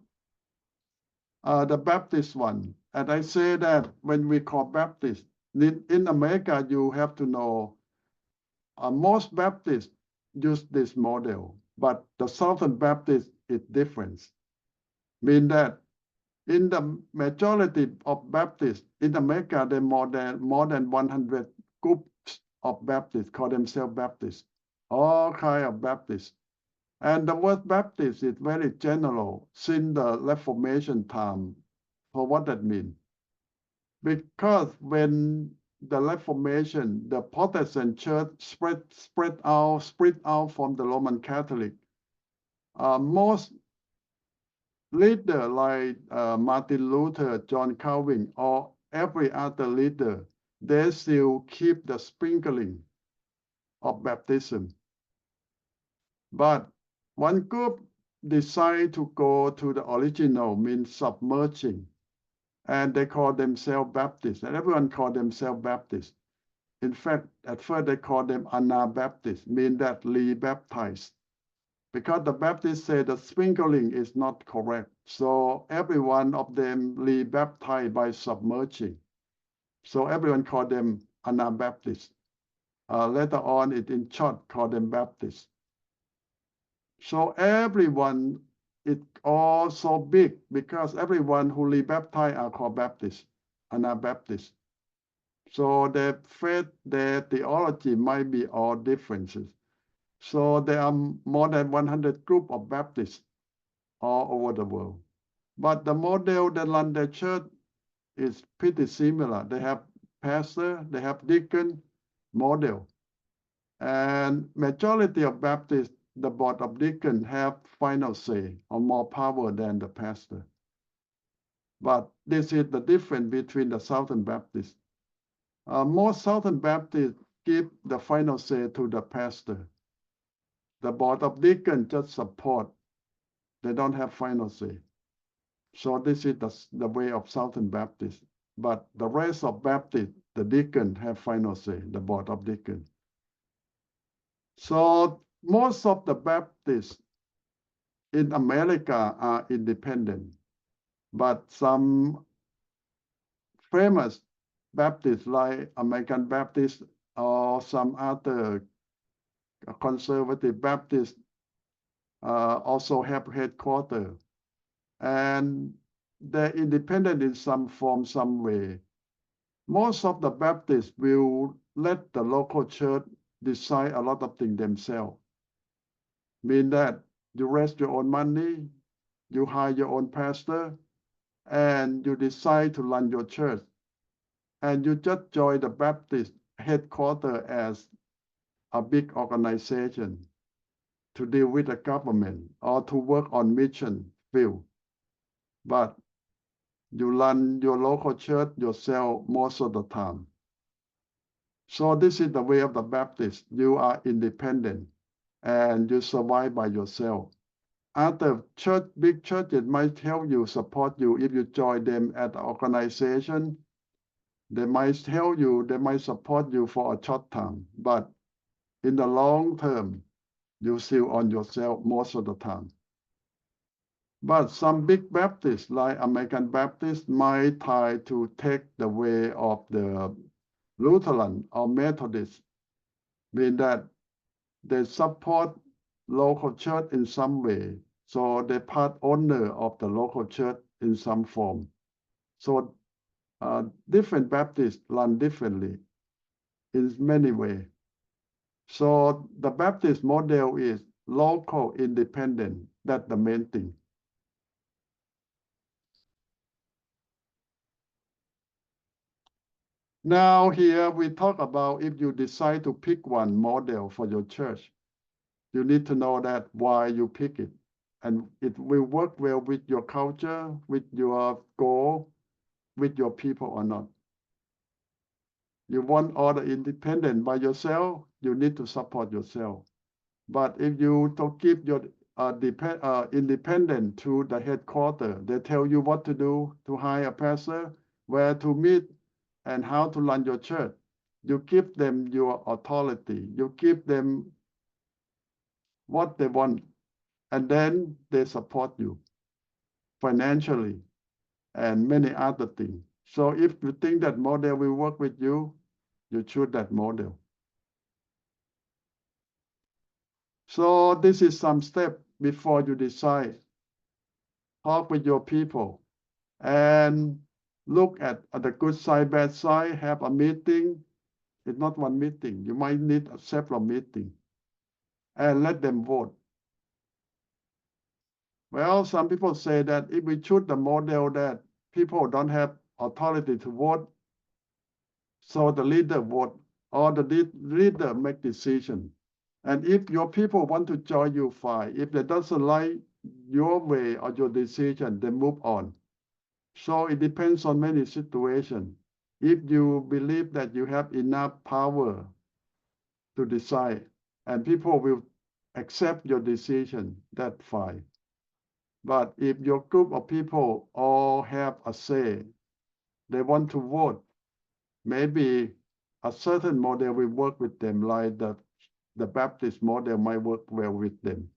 A: the Baptist one? And I say that when we call Baptist, in America, you have to know most Baptists use this model, but the Southern Baptist is different. Mean that in the majority of Baptists in America, there are more than 100 groups of Baptists call themselves Baptists, all kinds of Baptists. And the word Baptist is very general since the Reformation time. For what that means? Because when the Reformation, the Protestant church split out from the Roman Catholic, most leader like Martin Luther, John Calvin, or every other leader, they still keep the sprinkling of baptism. But one group decide to go to the original, means submerging, and they call themselves Baptists, and everyone call themselves Baptists. In fact, at first they call them Anabaptists, mean that re-baptized. Because the Baptists say the sprinkling is not correct. So every one of them re-baptized by submerging. So everyone called them Anabaptists. Later on, it in short called them Baptists. So everyone is all so big because everyone who re-baptized are called Baptists, Anabaptists. So their faith, their theology might be all differences. So there are more than 100 groups of Baptists all over the world. But the model that run the church is pretty similar. They have pastor, they have deacon model. And majority of Baptists, the board of deacon have final say or more power than the pastor. But this is the difference between the Southern Baptists. Most Southern Baptists give the final say to the pastor. The board of deacons just support. They don't have final say. So this is the way of Southern Baptist. But the rest of Baptist, the deacon have final say, the board of deacons. So most of the Baptists in America are independent, but some famous Baptists like American Baptist or some other conservative Baptists also have headquarters, and they're independent in some form, some way. Most of the Baptists will let the local church decide a lot of things themselves. Mean that you raise your own money, you hire your own pastor, and you decide to run your church. And you just join the Baptist headquarters as a big organization to deal with the government or to work on mission field. But you run your local church yourself most of the time. So this is the way of the Baptist. You are independent and you survive by yourself. Other big churches might help you, support you if you join them at the organization. They might help you, they might support you for a short time, but in the long term, you still on yourself most of the time. But some big Baptists, like American Baptists, might try to take the way of the Lutheran or Methodist, mean that they support local church in some way. So they part owner of the local church in some form. So different Baptists run differently in many ways. So the Baptist model is local independent. That's the main thing. Now here we talk about if you decide to pick one model for your church, you need to know that why you pick it. And it will work well with your culture, with your goal, with your people or not. You want all the independent by yourself, you need to support yourself. But if you to keep your independent to the headquarters, they tell you what to do, to hire a pastor, where to meet, and how to run your church. You give them your authority. You give them what they want, and then they support you financially and many other things. So if you think that model will work with you, you choose that model. So this is some step before you decide. Talk with your people and look at the good side, bad side, have a meeting. It's not one meeting. You might need several meetings and let them vote. Well, some people say that if we choose the model that people don't have authority to vote, so the leader vote or the leader make decision. And if your people want to join you, fine. If they doesn't like your way or your decision, they move on. So it depends on many situations. If you believe that you have enough power to decide and people will accept your decision, that's fine. But if your group of people all have a say, they want to vote, maybe a certain model will work with them, like the Baptist model might work well with them.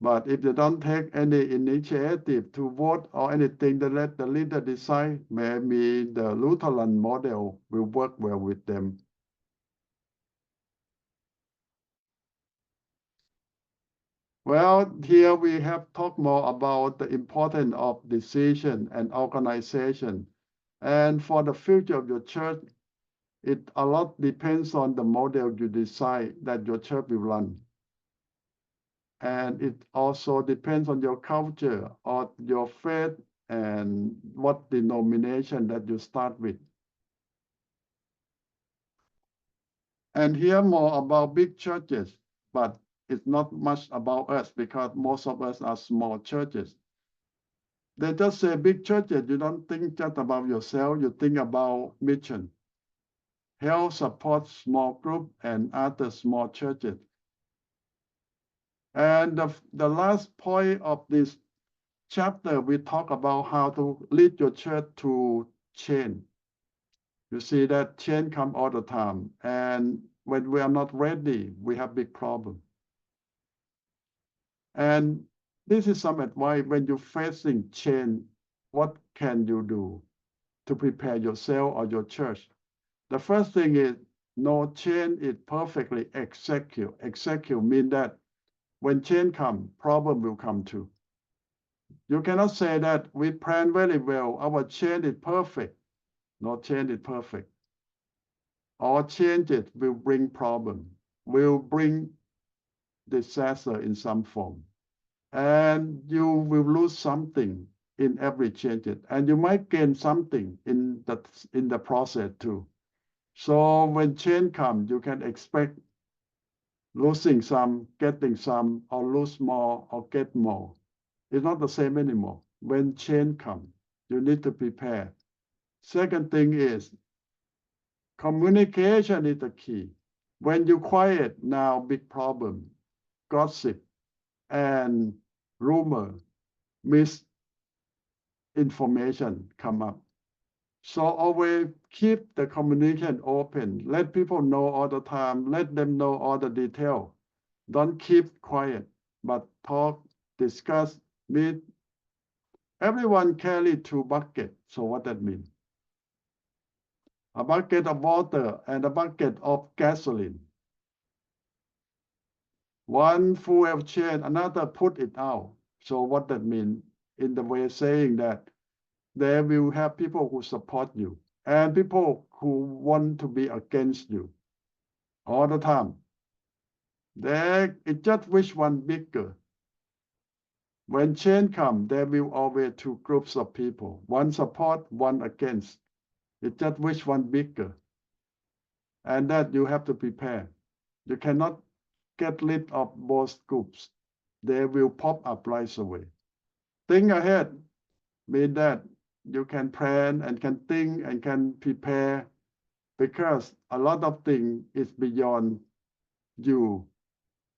A: But if they don't take any initiative to vote or anything, they let the leader decide, maybe the Lutheran model will work well with them. Well, here we have talked more about the importance of decision and organization. And for the future of your church, it a lot depends on the model you decide that your church will run. And it also depends on your culture or your faith and what denomination that you start with. And here more about big churches, but it's not much about us because most of us are small churches. They just say big churches, you don't think just about yourself, you think about mission. help support small group and other small churches. And the last point of this chapter, we talk about how to lead your church to change. You see that change come all the time. And when we are not ready, we have big problem. And this is some advice when you're facing change, what can you do to prepare yourself or your church? The first thing is no change is perfectly execute. Execute means that when change come, problem will come too. You cannot say that we plan very well, our change is perfect. No change is perfect. All changes will bring problem, will bring disaster in some form. And you will lose something in every change, and you might gain something in the process too. So when change comes, you can expect losing some, getting some, or lose more or get more. It's not the same anymore. When change comes, you need to prepare. Second thing is communication is the key. When you quiet, now big problem, gossip and rumor, misinformation come up. So always keep the communication open. Let people know all the time. Let them know all the detail. Don't keep quiet, but talk, discuss, meet. Everyone carry 2 buckets. So what that means? A bucket of water and a bucket of gasoline. One full of change, another put it out. So what that means? In the way saying that there will have people who support you and people who want to be against you all the time. It's just which one bigger. When change comes, there will always 2 groups of people, one support, one against. It's just which one bigger. And that you have to prepare. You cannot get rid of both groups. They will pop up right away. Think ahead means that you can plan and can think and can prepare, because a lot of things is beyond you.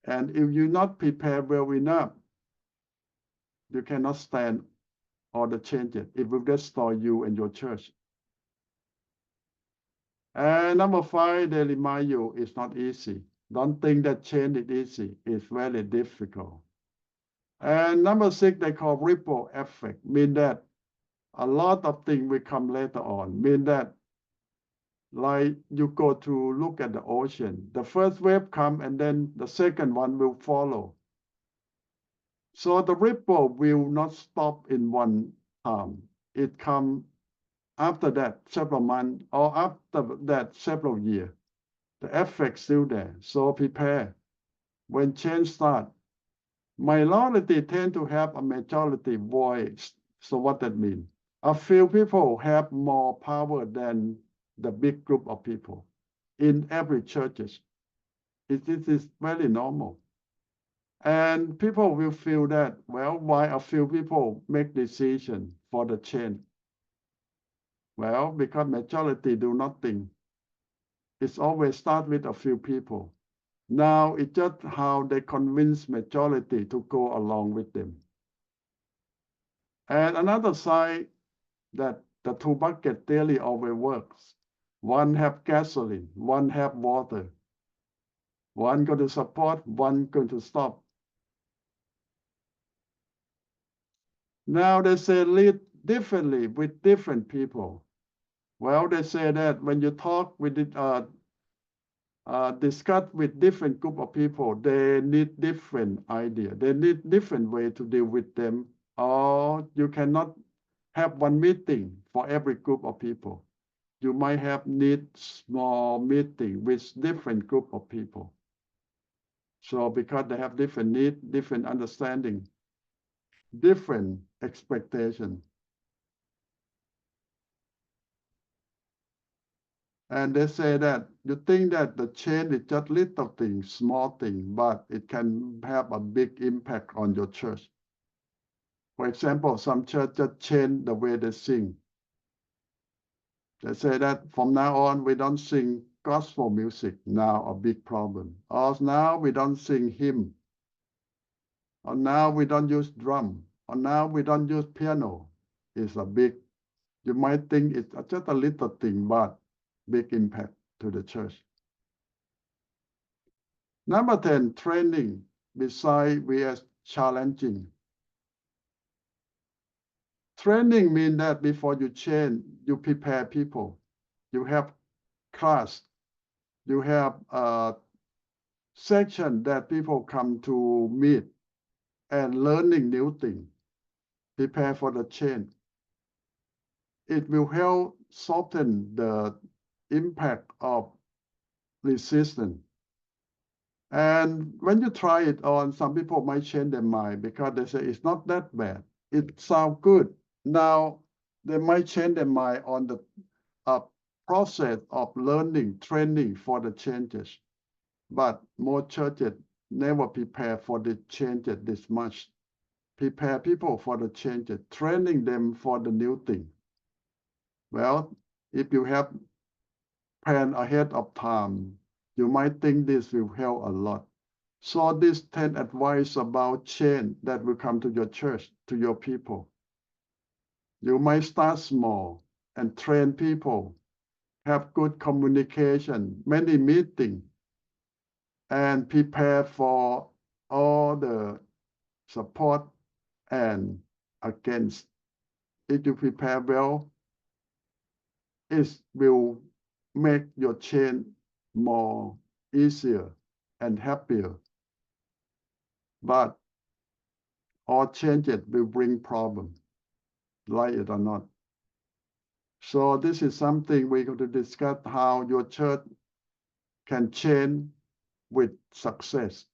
A: And if you're not prepared well enough, you cannot stand all the changes. It will destroy you and your church. And number 5, they remind you it's not easy. Don't think that change is easy. It's very difficult. And number 6, they call ripple effect, mean that a lot of things will come later on, mean that like you go to look at the ocean, the first wave come and then the second one will follow. So the ripple will not stop in one time. It comes after that several months or after that several years. The effect still there. So prepare. When change starts, minority tend to have a majority voice. So what that means? A few people have more power than the big group of people in every churches. It is very normal. And people will feel that, well, why a few people make decisions for the change? Well, because majority do nothing. It's always start with a few people. Now it's just how they convince majority to go along with them. And another side that the 2 bucket theory always works. One have gasoline, one have water. One going to support, one going to stop. Now they say lead differently with different people. Well, they say that when you talk with it, discuss with different group of people, they need different idea. They need different way to deal with them. Or you cannot have one meeting for every group of people. You might need small meeting with different group of people. So because they have different need, different understanding, different expectation. And they say that you think that the change is just little thing, small thing, but it can have a big impact on your church. For example, some church just change the way they sing. They say that from now on, we don't sing gospel music now a big problem. Or now we don't sing hymn. Or now we don't use drum. Or now we don't use piano. It's a big, you might think it's just a little thing, but big impact to the church. Number 10, training. Besides, we are challenging. Training means that before you change, you prepare people. You have class. You have a section that people come to meet and learning new things. Prepare for the change. It will help soften the impact of resistance. And when you try it on, some people might change their mind because they say it's not that bad. It sounds good. Now they might change their mind on the process of learning, training for the changes. But more churches never prepare for the changes this much. Prepare people for the changes, training them for the new thing. Well, if you have planned ahead of time, you might think this will help a lot. So this 10 advice about change that will come to your church, to your people. You might start small and train people, have good communication, many meetings, and prepare for all the support and against. If you prepare well, it will make your change more easier and happier. But all changes will bring problems, like it or not. So this is something we're going to discuss, how your church can change with success.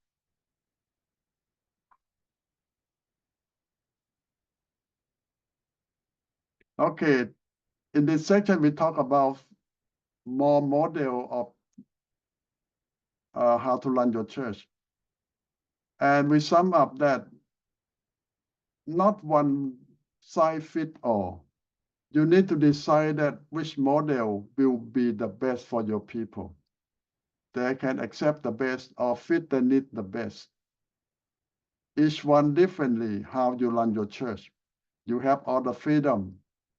A: Okay, in this section, we talk about more model of how to run your church. And we sum up that not one size fits all. You need to decide that which model will be the best for your people. They can accept the best or fit the need the best. Each one differently how you run your church. You have all the freedom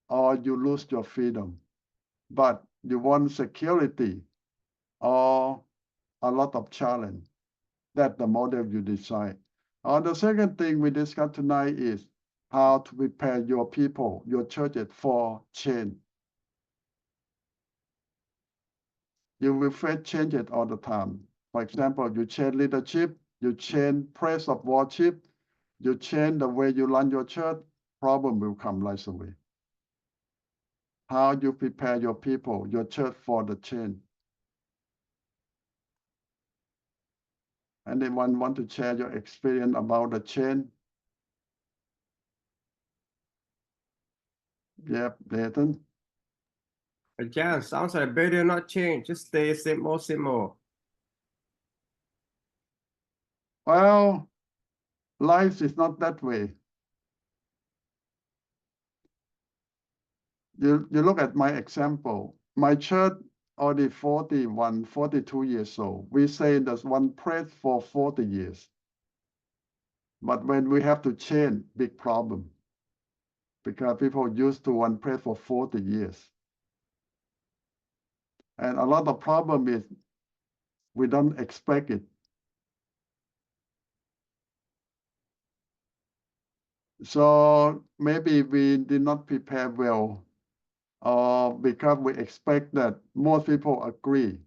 A: or you lose your freedom. But you want security or a lot of challenge. That's the model you decide. The second thing we discussed tonight is how to prepare your people, your churches for change. You will face changes all the time. For example, you change leadership, you change place of worship, you change the way you run your church, problem will come right away. How you prepare your people, your church for the change. Anyone want to share your experience about the change? Yep, Nathan.
B: Again, sounds like better not change, just stay same old.
A: Well, life is not that way. You look at my example. My church already 41, 42 years old. We say there's one place for 40 years. But when we have to change, big problem. Because people used to one place for 40 years. And a lot of problem is we don't expect it. So maybe we did not prepare well, or because we expect that most people agree,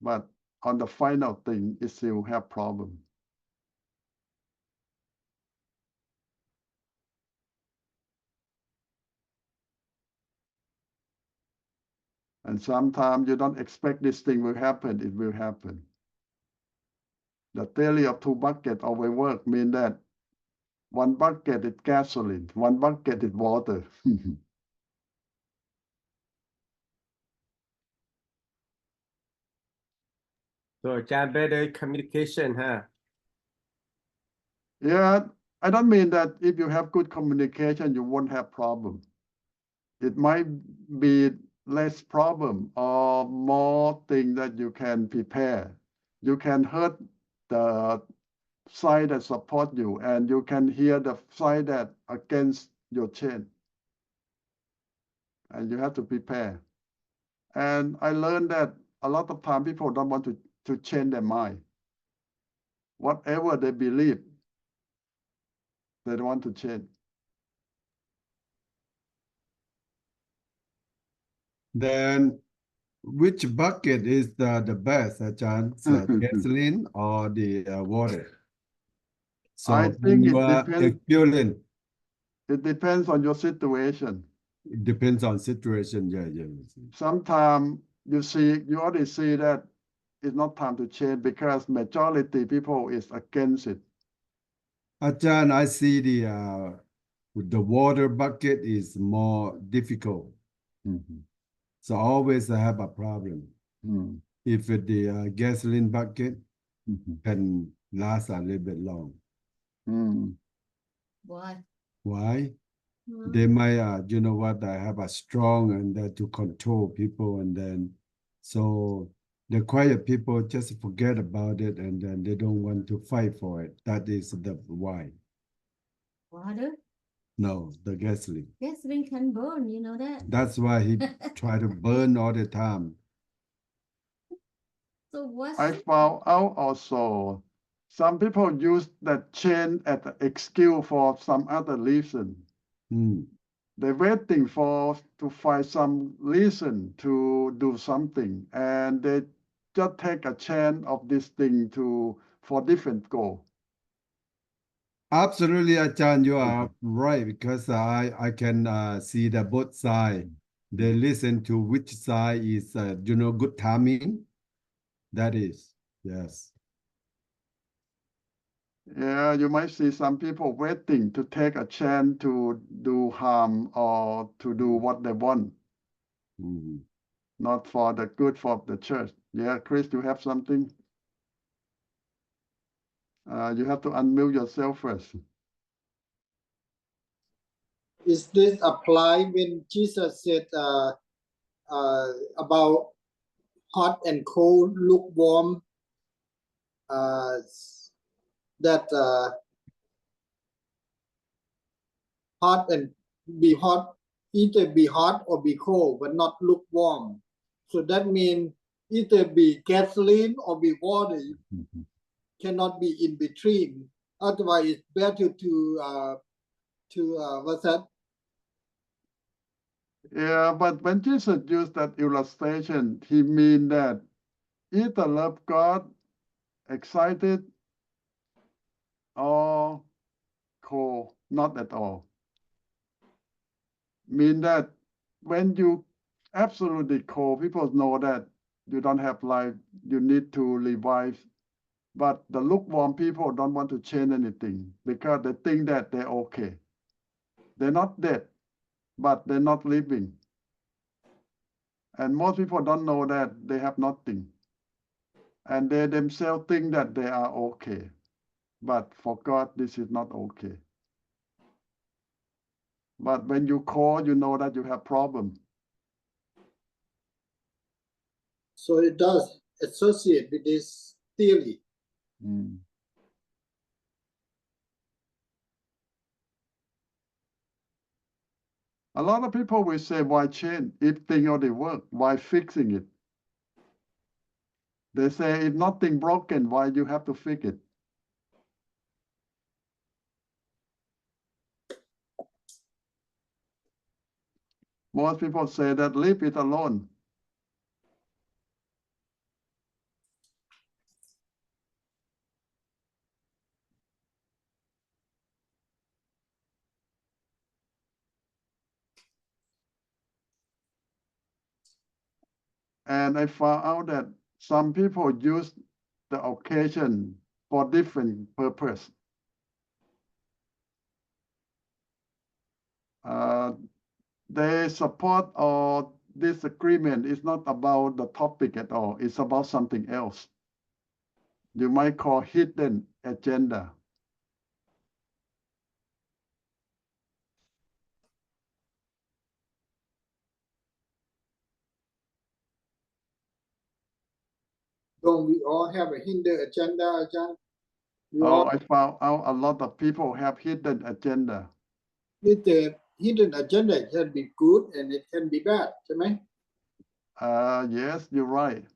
A: but on the final thing, it still have problem. And sometimes you don't expect this thing will happen, it will happen. The theory of two buckets always work, mean that one bucket is gasoline, one bucket is water.
B: So better communication, huh?
A: Yeah, I don't mean that if you have good communication, you won't have problem. It might be less problem or more thing that you can prepare. You can hurt the side that support you, and you can hear the side that against your chain. And you have to prepare. And I learned that a lot of time people don't want to change their mind. Whatever they believe, they don't want to change.
E: Then which bucket is the best, Ajahn? Gasoline or the water? So
A: I
E: when
A: think
E: you
A: it
E: are
A: depends.
E: experienced,
A: It depends on your situation.
E: it depends on situation. Yeah.
A: Sometimes you already see that it's not time to change because majority people is against it.
E: Ajahn, I see the water bucket is more difficult. So always I have a problem. If the gasoline bucket can last a little bit long.
F: Why?
E: Why? They might, you know what, I have a strong and to control people, and then so the quiet people just forget about it, and then they don't want to fight for it. That is the why.
F: Water?
E: No, the gasoline.
F: Gasoline can burn, you know that?
E: That's why he try to burn all the time.
F: So what's
A: I found out also some people use that chain as an excuse for some other reason. They're waiting to find some reason to do something, and they just take a chance of this thing for different goal.
E: Absolutely, Ajahn, you are right, because I can see the both side. They listen to which side is good timing. That is, yes.
A: Yeah, you might see some people waiting to take a chance to do harm or to do what they want, not for the good for the church. Yeah, Chris, you have something? You have to unmute yourself first.
D: Is this apply when Jesus said about hot and cold, lukewarm, that hot and be hot, either be hot or be cold, but not lukewarm. So that means either be gasoline or be water. You cannot be in between. Otherwise, it's better to what's that?
A: Yeah, but when Jesus used that illustration, he mean that either love God, excited, or cold, not at all. Mean that when you absolutely cold, people know that you don't have life, you need to revive. But the lukewarm people don't want to change anything because they think that they're okay. They're not dead, but they're not living. And most people don't know that they have nothing. And they themselves think that they are okay. But for God, this is not okay. But when you call, you know that you have problem.
D: So it does associate with this theory.
A: A lot of people will say, why change? If things already work, why fixing it? They say, if nothing broken, why you have to fix it? Most people say that leave it alone. And I found out that some people use the occasion for different purpose. They support or disagreement is not about the topic at all. It's about something else. You might call hidden agenda.
D: Don't we all have a hidden agenda, Ajahn? We
A: Oh,
D: all
A: I found out a lot of people have hidden agenda.
D: with the hidden agenda. It can be good and it can be bad, ใช่ไหม?
A: Yes, you're right.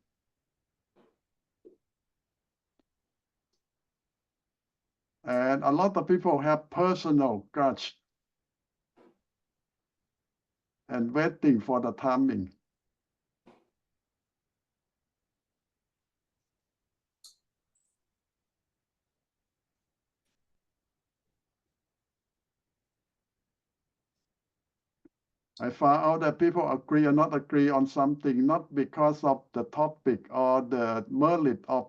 A: And a lot of people have personal grudge and waiting for the timing. I found out that people agree or not agree on something not because of the topic or the merit of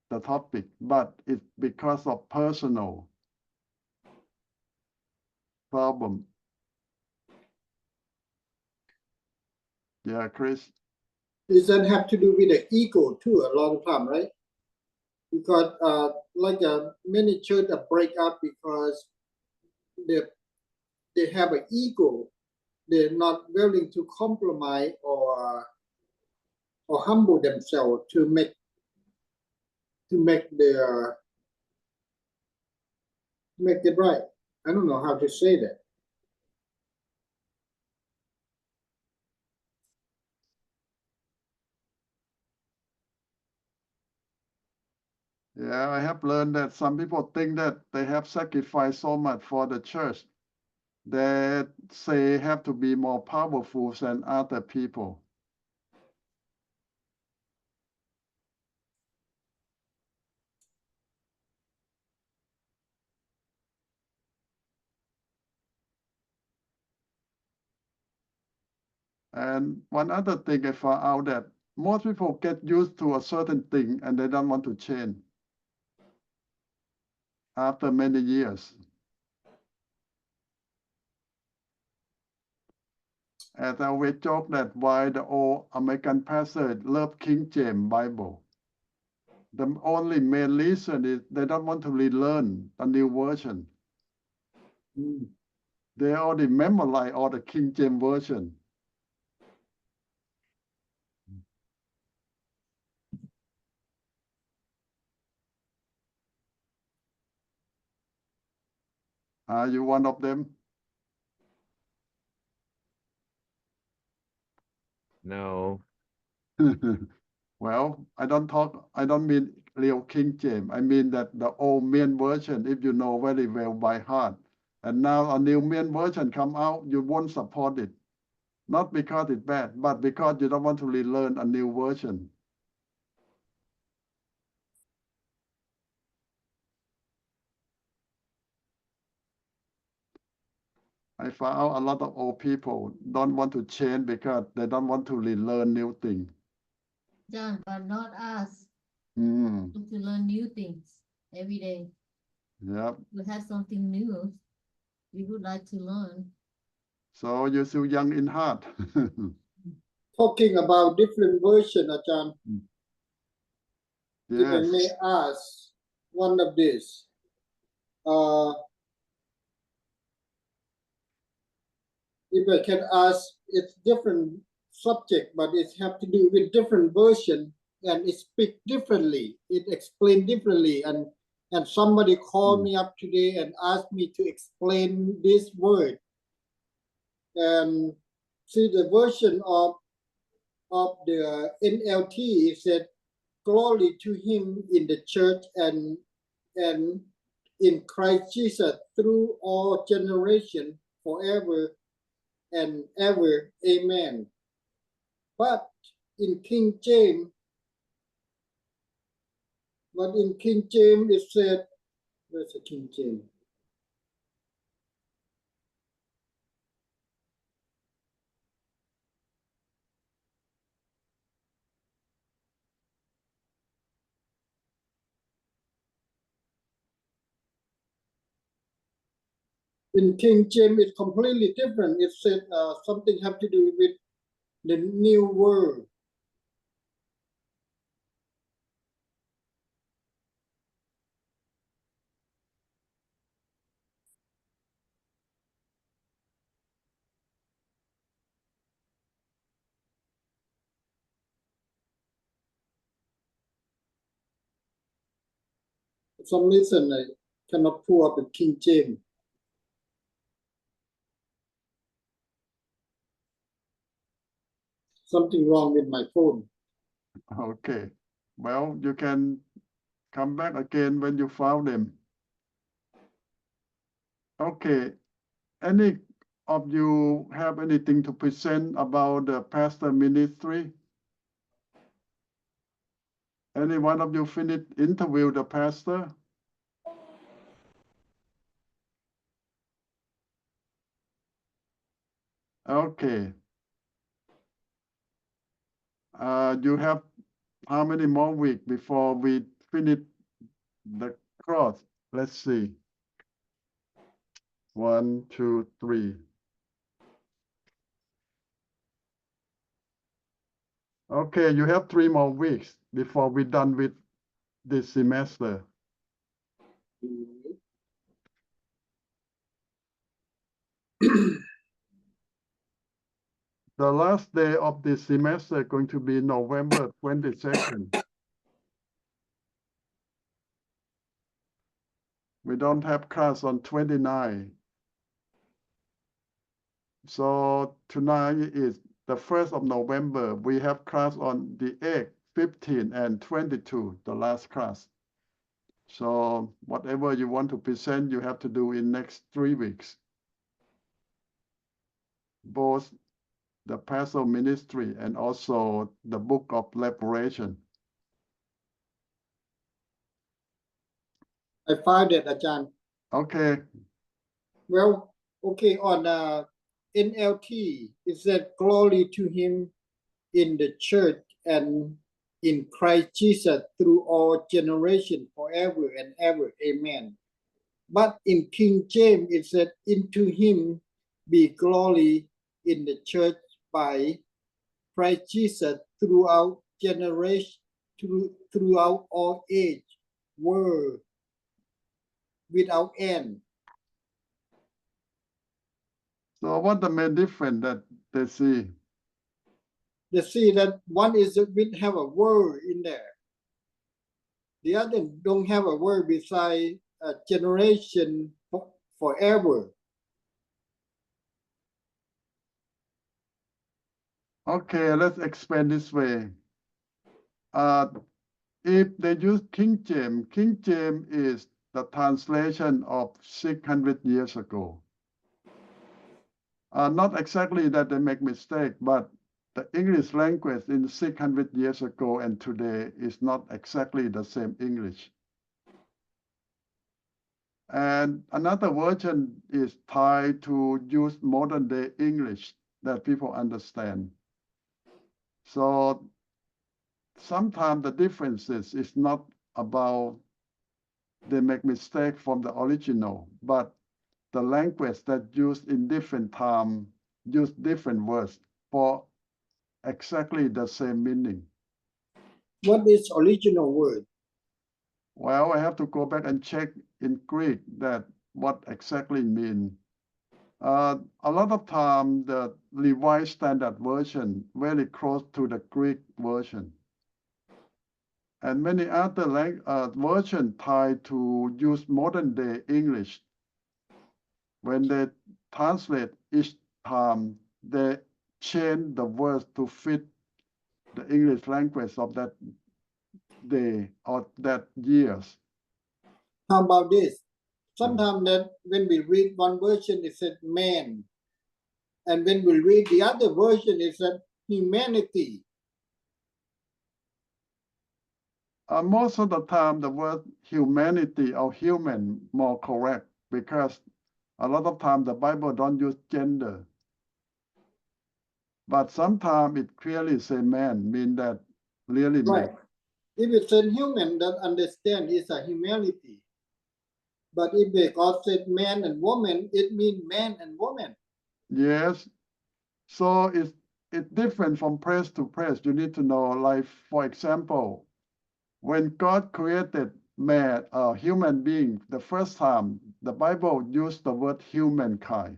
A: the topic, but it's because of personal problem. Yeah, Chris.
D: Does that have to do with the ego too a lot of time, right? Because many churches break up because they have an ego. They're not willing to compromise or humble themselves to make it right. I don't know how to say that.
A: Yeah, I have learned that some people think that they have sacrificed so much for the church that they have to be more powerful than other people. And one other thing I found out that most people get used to a certain thing and they don't want to change after many years. As I always joke that why the old American pastors love King James Bible. The only main reason is they don't want to relearn a new version. They already memorize all the King James version. Are you one of them?
G: No.
A: Well, I don't mean real King James. I mean that the old main version, if you know very well by heart. And now a new main version come out, you won't support it. Not because it's bad, but because you don't want to relearn a new version. I found out a lot of old people don't want to change because they don't want to relearn new things.
F: John, but not us.
A: Mm,
F: To learn new things every day.
A: yep.
F: We have something new we would like to learn.
A: So you're still young in heart.
D: Talking about different version, Ajahn. If I may
A: Yes.
D: ask one of this. If I can ask, it's different subject, but it have to do with different version and it speak differently. It explain differently. And somebody called me up today and asked me to explain this word. And see the version of the NLT said, glory to him in the church and in Christ Jesus through all generation forever and ever. Amen. But in King James, it said, where's the King James? In King James, it's completely different. It said something have to do with the new world. For some reason I cannot pull up in King James. Something wrong with my phone.
A: Okay. Well, you can come back again when you found them. Okay. Any of you have anything to present about the pastor ministry? Any one of you interview the pastor? Okay. You have how many more weeks before we finish the course? Let's see. 1, 2, 3. Okay, you have 3 more weeks before we're done with this semester. The last day of this semester is going to be November 22nd. We don't have class on 29. So tonight is the 1st of November. We have class on the 8th, 15, and 22, the last class. So whatever you want to present, you have to do in next 3 weeks. Both the pastoral ministry and also the book of Revelation.
D: I found it, Ajahn.
A: Okay.
D: Well, okay, on NLT, it said glory to him in the church and in Christ Jesus through all generations forever and ever. Amen. But in King James, it said, into him be glory in the church by Christ Jesus throughout generation, throughout all age, world, without end.
A: So what the main difference that they see?
D: They see that one is will have a word in there. The other don't have a word beside a generation forever.
A: Okay, let's explain this way. If they use King James is the translation of 600 years ago. Not exactly that they make mistake, but the English language in 600 years ago and today is not exactly the same English. And another version is tried to use modern day English that people understand. So sometimes the differences is not about they make mistake from the original, but the language that used in different time use different words for exactly the same meaning.
D: What is original word?
A: Well, I have to go back and check in Greek that what exactly mean. A lot of time the Revised Standard Version very close to the Greek version. And many other versions try to use modern day English. When they translate each time, they change the words to fit the English language of that day or that years.
D: How about this? Sometimes that when we read one version, it said man. And when we read the other version, it said humanity.
A: Most of the time, the word humanity or human more correct because a lot of time the Bible don't use gender. But sometimes it clearly say man, mean that really man.
D: Right. If it said human, that understand is a humanity. But if they God said man and woman, it means man and woman.
A: Yes. So it's different from place to place. You need to know, like, for example, when God created man, human being, the first time, the Bible used the word humankind.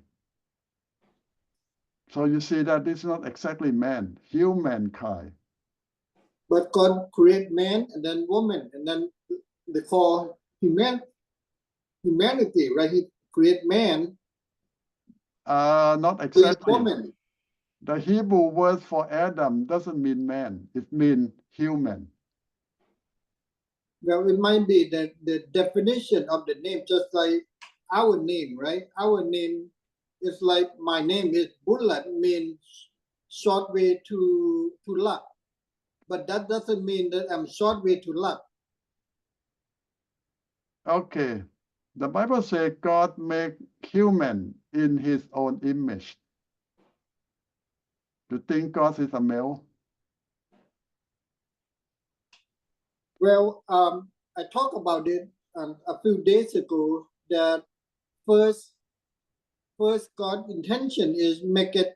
A: So you see that it's not exactly man, humankind.
D: But God create man and then woman, and then they call humanity, right? He create man,
A: Not
D: create
A: exactly.
D: woman.
A: The Hebrew word for Adam doesn't mean man. It means human.
D: Well, it might be that the definition of the name, just like our name, right? Our name is like my name is Bullet, means short way to luck. But that doesn't mean that I'm short way to luck.
A: Okay. The Bible says God make human in his own image. You think God is a male?
D: Well, I talked about it a few days ago that first God's intention is make it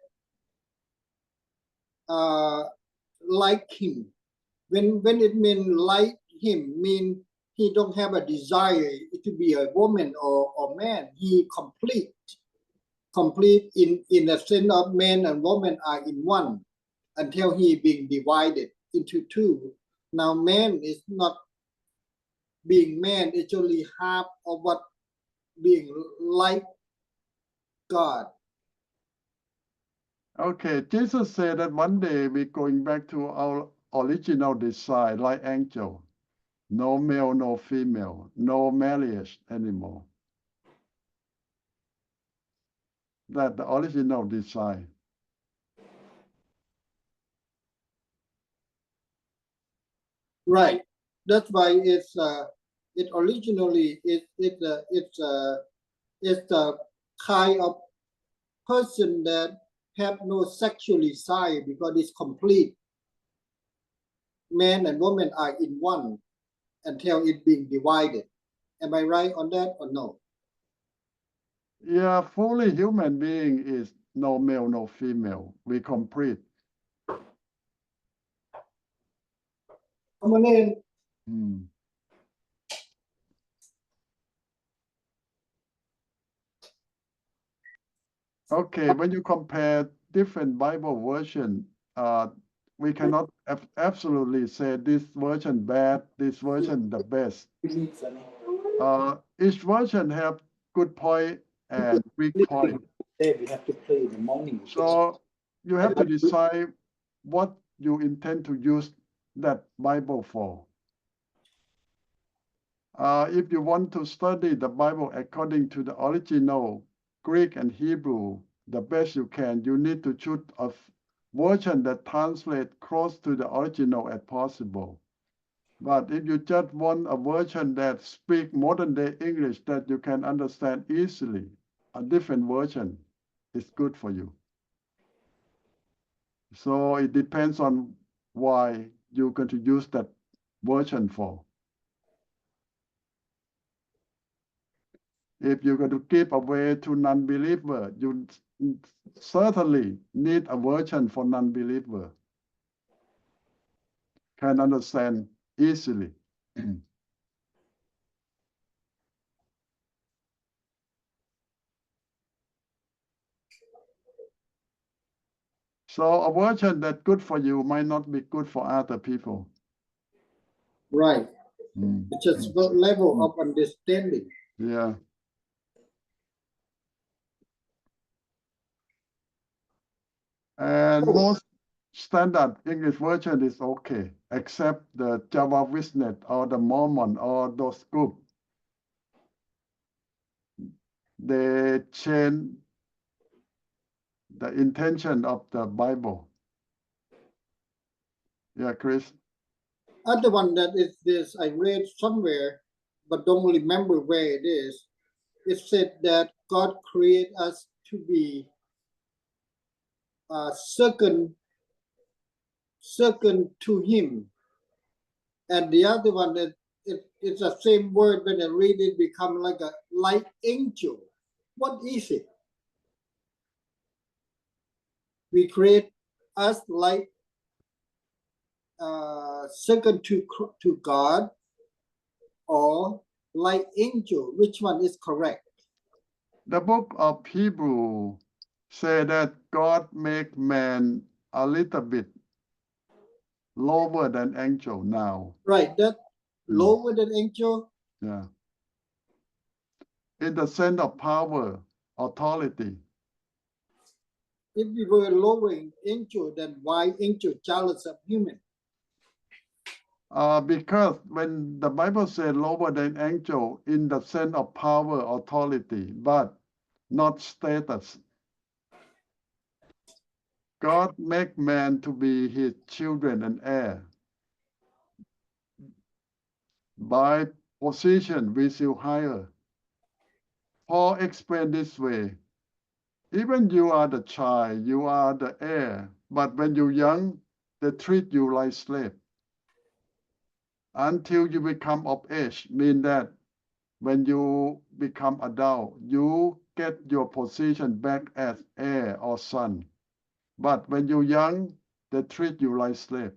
D: like him. When it means like him, mean he don't have a desire to be a woman or man. He complete in the sense of man and woman are in one until he being divided into two. Now man is not being man, it's only half of what being like God.
A: Okay, Jesus said that one day we're going back to our original design, like angel. No male, no female, no marriage anymore. That's the original design.
D: Right. That's why it originally it's a kind of person that have no sexual desire because it's complete. Man and woman are in one until it being divided. Am I right on that or no?
A: Yeah, fully human being is no male, no female. We complete.
D: Come on in.
A: Okay, when you compare different Bible version, we cannot absolutely say this version bad, this version the best. Each version have good point and weak point.
G: We have to play in the morning.
A: So you have to decide what you intend to use that Bible for. If you want to study the Bible according to the original Greek and Hebrew, the best you can, you need to choose a version that translates close to the original as possible. But if you just want a version that speaks modern day English that you can understand easily, a different version is good for you. So it depends on why you're going to use that version for. If you're going to give away to non-believer, you certainly need a version for non-believer. Can understand easily. So a version that's good for you might not be good for other people.
D: Right. It's just what level of understanding.
A: Yeah. And most standard English version is okay, except the Jehovah's Witness or the Mormon or those groups. They change the intention of the Bible. Yeah, Chris.
D: Other one that is this I read somewhere, but don't remember where it is. It said that God created us to be second to Him, and the other one that it's the same word when I read it become like a light angel. What is it? We create us like second to God or like angel. Which one is correct?
A: The book of Hebrew say that God make man a little bit lower than angel now.
D: Right, that lower than angel.
A: Yeah. in the sense of power, authority.
D: If we were lowering angel, then why angel jealous of human?
A: Because when the Bible says lower than angel in the sense of power, authority, but not status. God make man to be his children and heir. By position, we feel higher. Paul explained this way. Even you are the child, you are the heir, but when you're young, they treat you like slave. Until you become of age, mean that when you become adult, you get your position back as heir or son. But when you're young, they treat you like slave.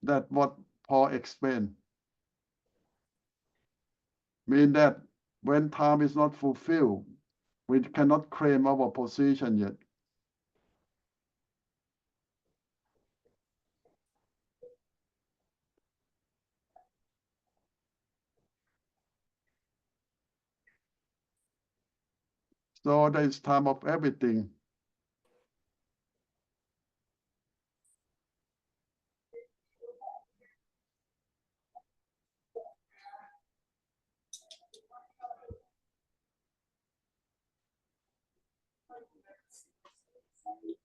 A: That's what Paul explained. Mean that when time is not fulfilled, we cannot claim our position yet. So there is time of everything.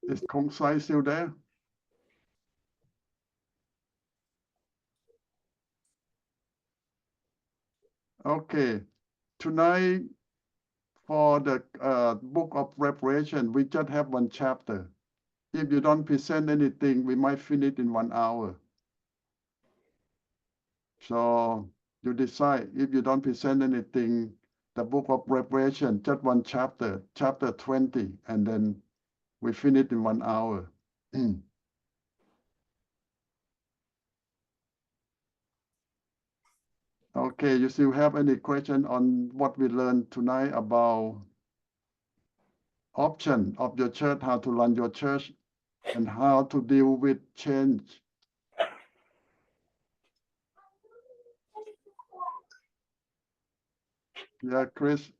A: Is Kong Sai still there? Okay. Tonight, for the book of Revelation, we just have one chapter. If you don't present anything, we might finish in 1 hour. So you decide. If you don't present anything, the book of Revelation, just one chapter, chapter 20, and then we finish in 1 hour. Okay, you still have any question on what we learned tonight about option of your church, how to run your church, and how to deal with change? Yeah, Chris.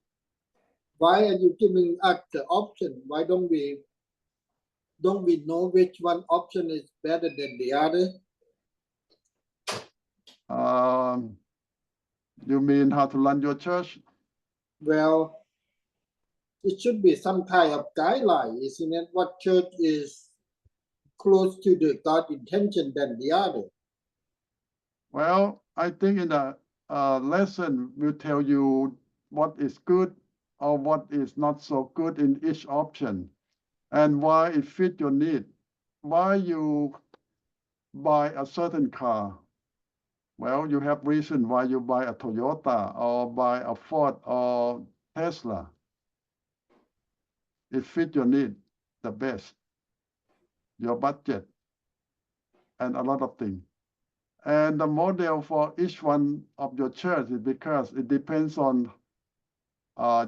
D: Why are you giving us the option? Why don't we know which one option is better than the other?
A: You mean how to run your church?
D: Well, it should be some kind of guideline, isn't it? What church is close to the God intention than the other?
A: Well, I think in the lesson will tell you what is good or what is not so good in each option and why it fit your need. Why you buy a certain car? Well, you have reason why you buy a Toyota or buy a Ford or Tesla. It fit your need the best, your budget, and a lot of things. And the model for each one of your church is because it depends on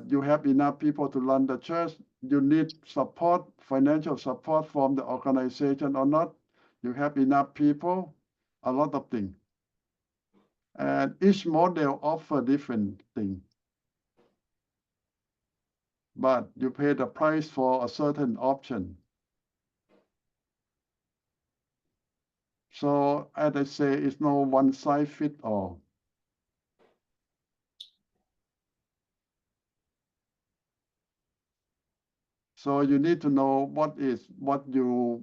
A: you have enough people to run the church. You need support, financial support from the organization or not. You have enough people, a lot of things. And each model offer different things. But you pay the price for a certain option. So as I say, it's no one size fit all. So you need to know what you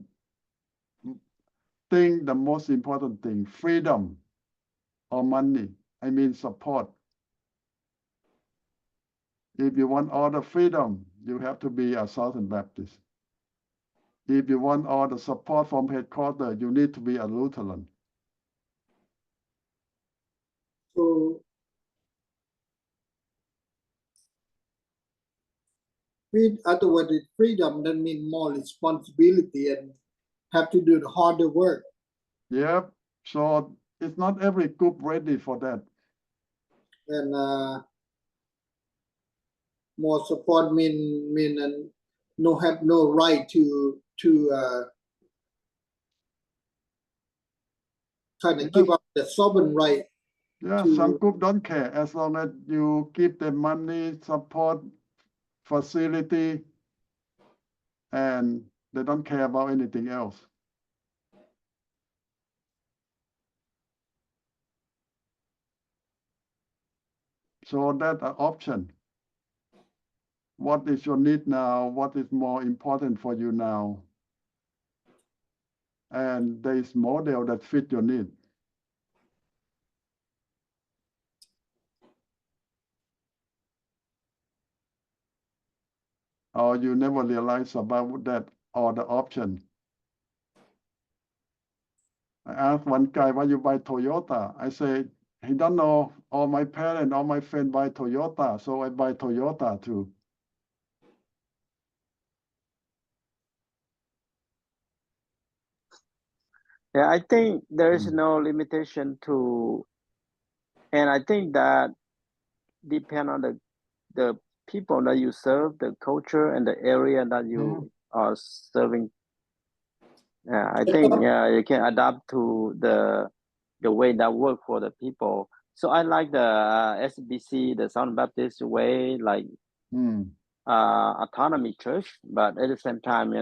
A: think the most important thing, freedom or money. I mean support. If you want all the freedom, you have to be a Southern Baptist. If you want all the support from headquarters, you need to be a Lutheran.
D: So, otherwise, freedom that means more responsibility and have to do the harder work.
A: Yep. So it's not every group ready for that.
D: And more support mean and have no right to kind of give up the sovereign right
A: Yeah,
D: to-
A: some group don't care as long as you give them money, support, facility, and they don't care about anything else. So that's an option. What is your need now? What is more important for you now? And there is model that fit your need. Or you never realize about that or the option. I asked one guy, why you buy Toyota? I say, he don't know, all my parents, all my friends buy Toyota, so I buy Toyota too.
C: Yeah, I think there is no limitation to, and I think that depend on the people that you serve, the culture and the area that you are serving. Yeah, I think you can adapt to the way that work for the people. So I like the SBC, the Southern Baptist way, like autonomy church, but at the same time,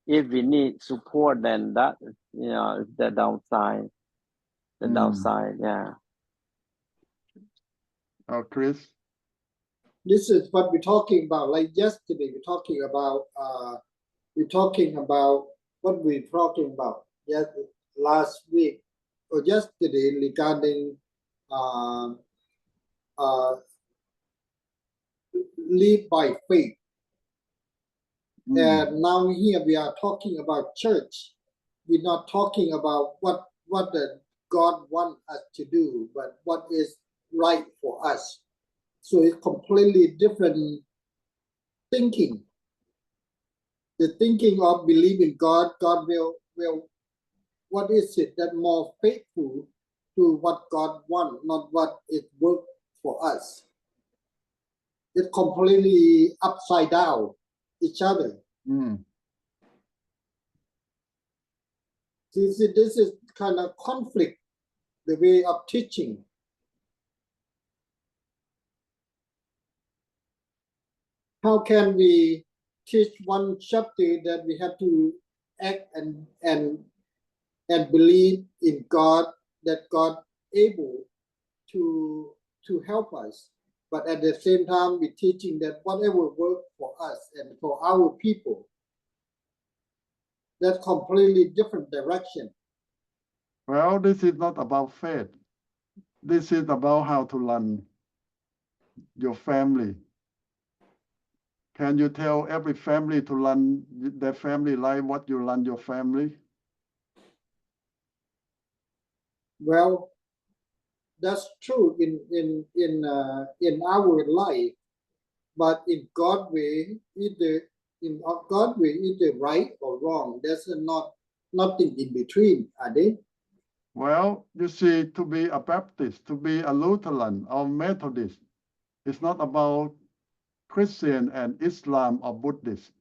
C: if we need support, then that the downside. Yeah.
A: Oh, Chris.
D: This is what we're talking about. Like yesterday, we're talking about what we're talking about. Yes, last week or yesterday regarding live by faith. And now here we are talking about church. We're not talking about what the God wants us to do, but what is right for us. So it's completely different thinking. The thinking of believing God will what is it that more faithful to what God wants, not what it works for us. It's completely upside down each other. This is kind of conflict, the way of teaching. How can we teach one chapter that we have to act and believe in God, that God able to help us, but at the same time we're teaching that whatever works for us and for our people, that's completely different direction.
A: Well, this is not about faith. This is about how to run your family. Can you tell every family to run their family like what you run your family?
D: Well, that's true in our life, but in God's way, either right or wrong. There's nothing in between, are they?
A: Well, you see, to be a Baptist, to be a Lutheran or Methodist, it's not about Christian and Islam or Buddhist.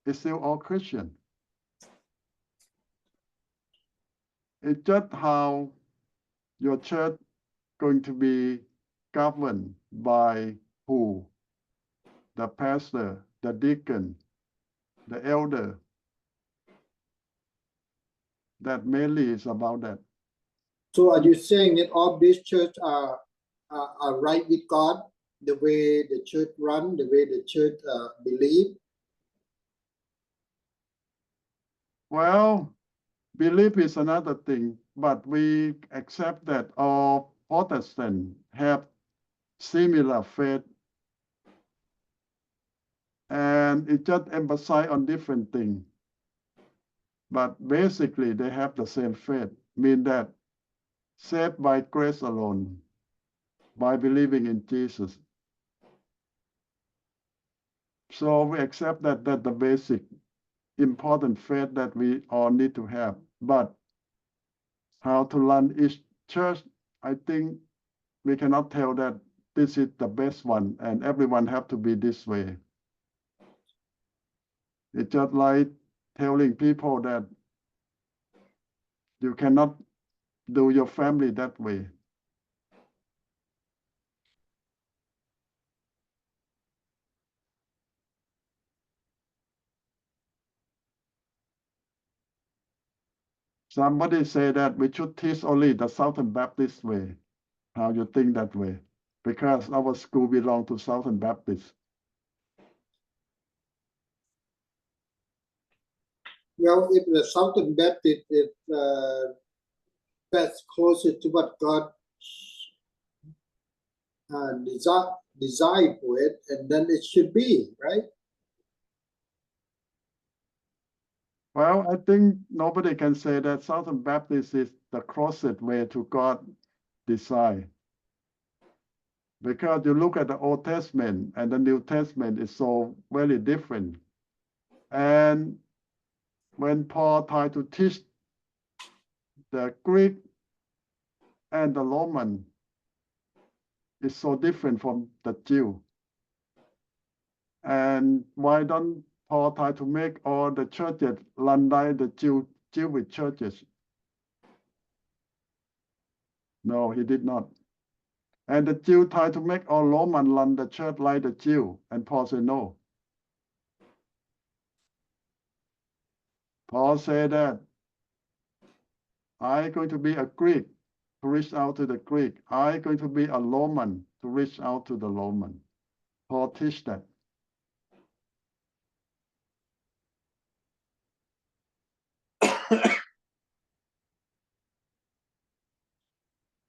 A: It's still all Christian. It's just how your church going to be governed by who? The pastor, the deacon, the elder. That mainly is about that.
D: So are you saying that all these churches are right with God, the way the church run, the way the church believe?
A: Well, belief is another thing, but we accept that all Protestants have similar faith, and it just emphasizes on different things. But basically, they have the same faith, mean that saved by grace alone, by believing in Jesus. So we accept that the basic important faith that we all need to have. But how to run each church, I think we cannot tell that this is the best one and everyone have to be this way. It's just like telling people that you cannot do your family that way. Somebody say that we should teach only the Southern Baptist way. How you think that way? Because our school belong to Southern Baptist.
D: Well, if the Southern Baptist is that's closer to what God designed for it, and then it should be, right?
A: Well, I think nobody can say that Southern Baptist is the closest way to God design. Because you look at the Old Testament and the New Testament is so very different. And when Paul tried to teach the Greek and the Roman, it's so different from the Jew. And why don't Paul try to make all the churches run like the Jewish churches? No, he did not. And the Jew tried to make all Roman run the church like the Jew, and Paul said no. Paul said that I'm going to be a Greek to reach out to the Greek. I'm going to be a Roman to reach out to the Roman. Paul teach that.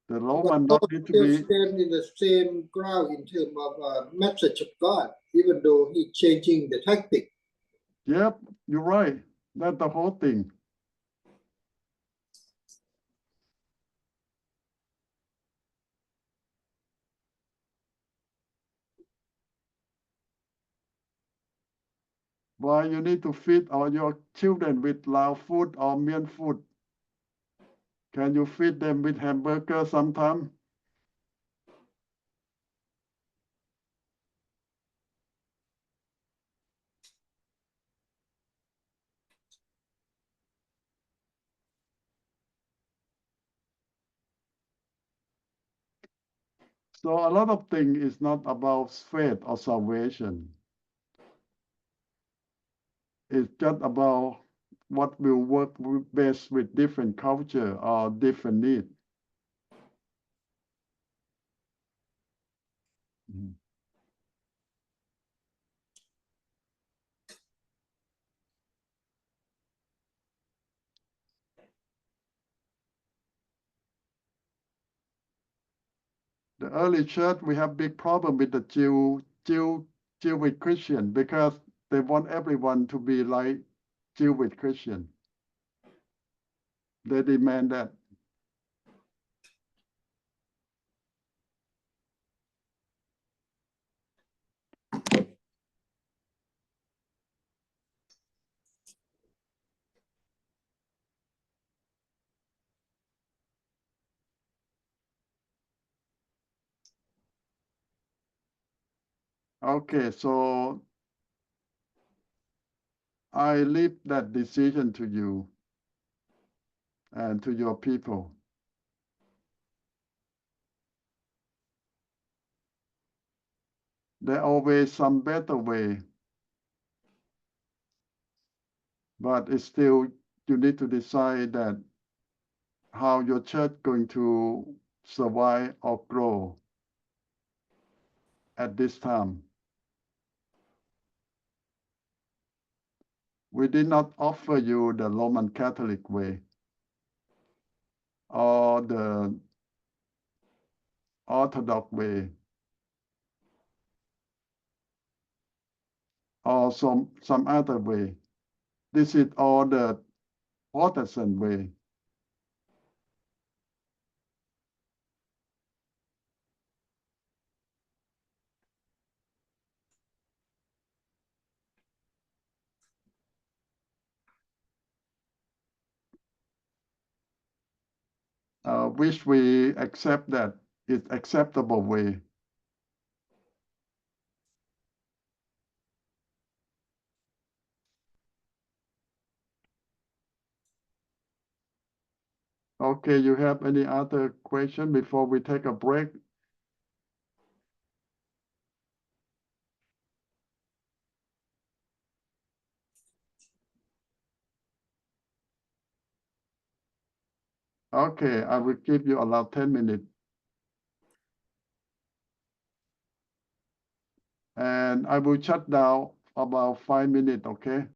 A: The
D: But
A: Roman
D: both
A: don't need to
D: still
A: be.
D: stand in the same ground in terms of message of God, even though he's changing the tactic.
A: Yep, you're right. That's the whole thing. Why you need to feed all your children with Lao food or Mian food? Can you feed them with hamburger sometime? So a lot of things is not about faith or salvation. It's just about what will work best with different culture or different need. The early church, we have big problem with the Jewish Christian because they want everyone to be like Jewish Christian. They demand that. Okay, so I leave that decision to you and to your people. There always some better way, but it's still you need to decide that how your church going to survive or grow at this time. We did not offer you the Roman Catholic way or the Orthodox way or some other way. This is all the Protestant way. Which we accept that it's acceptable way. Okay, you have any other question before we take a break? Okay, I will give you about 10 minutes. And I will shut down about 5 minutes, okay?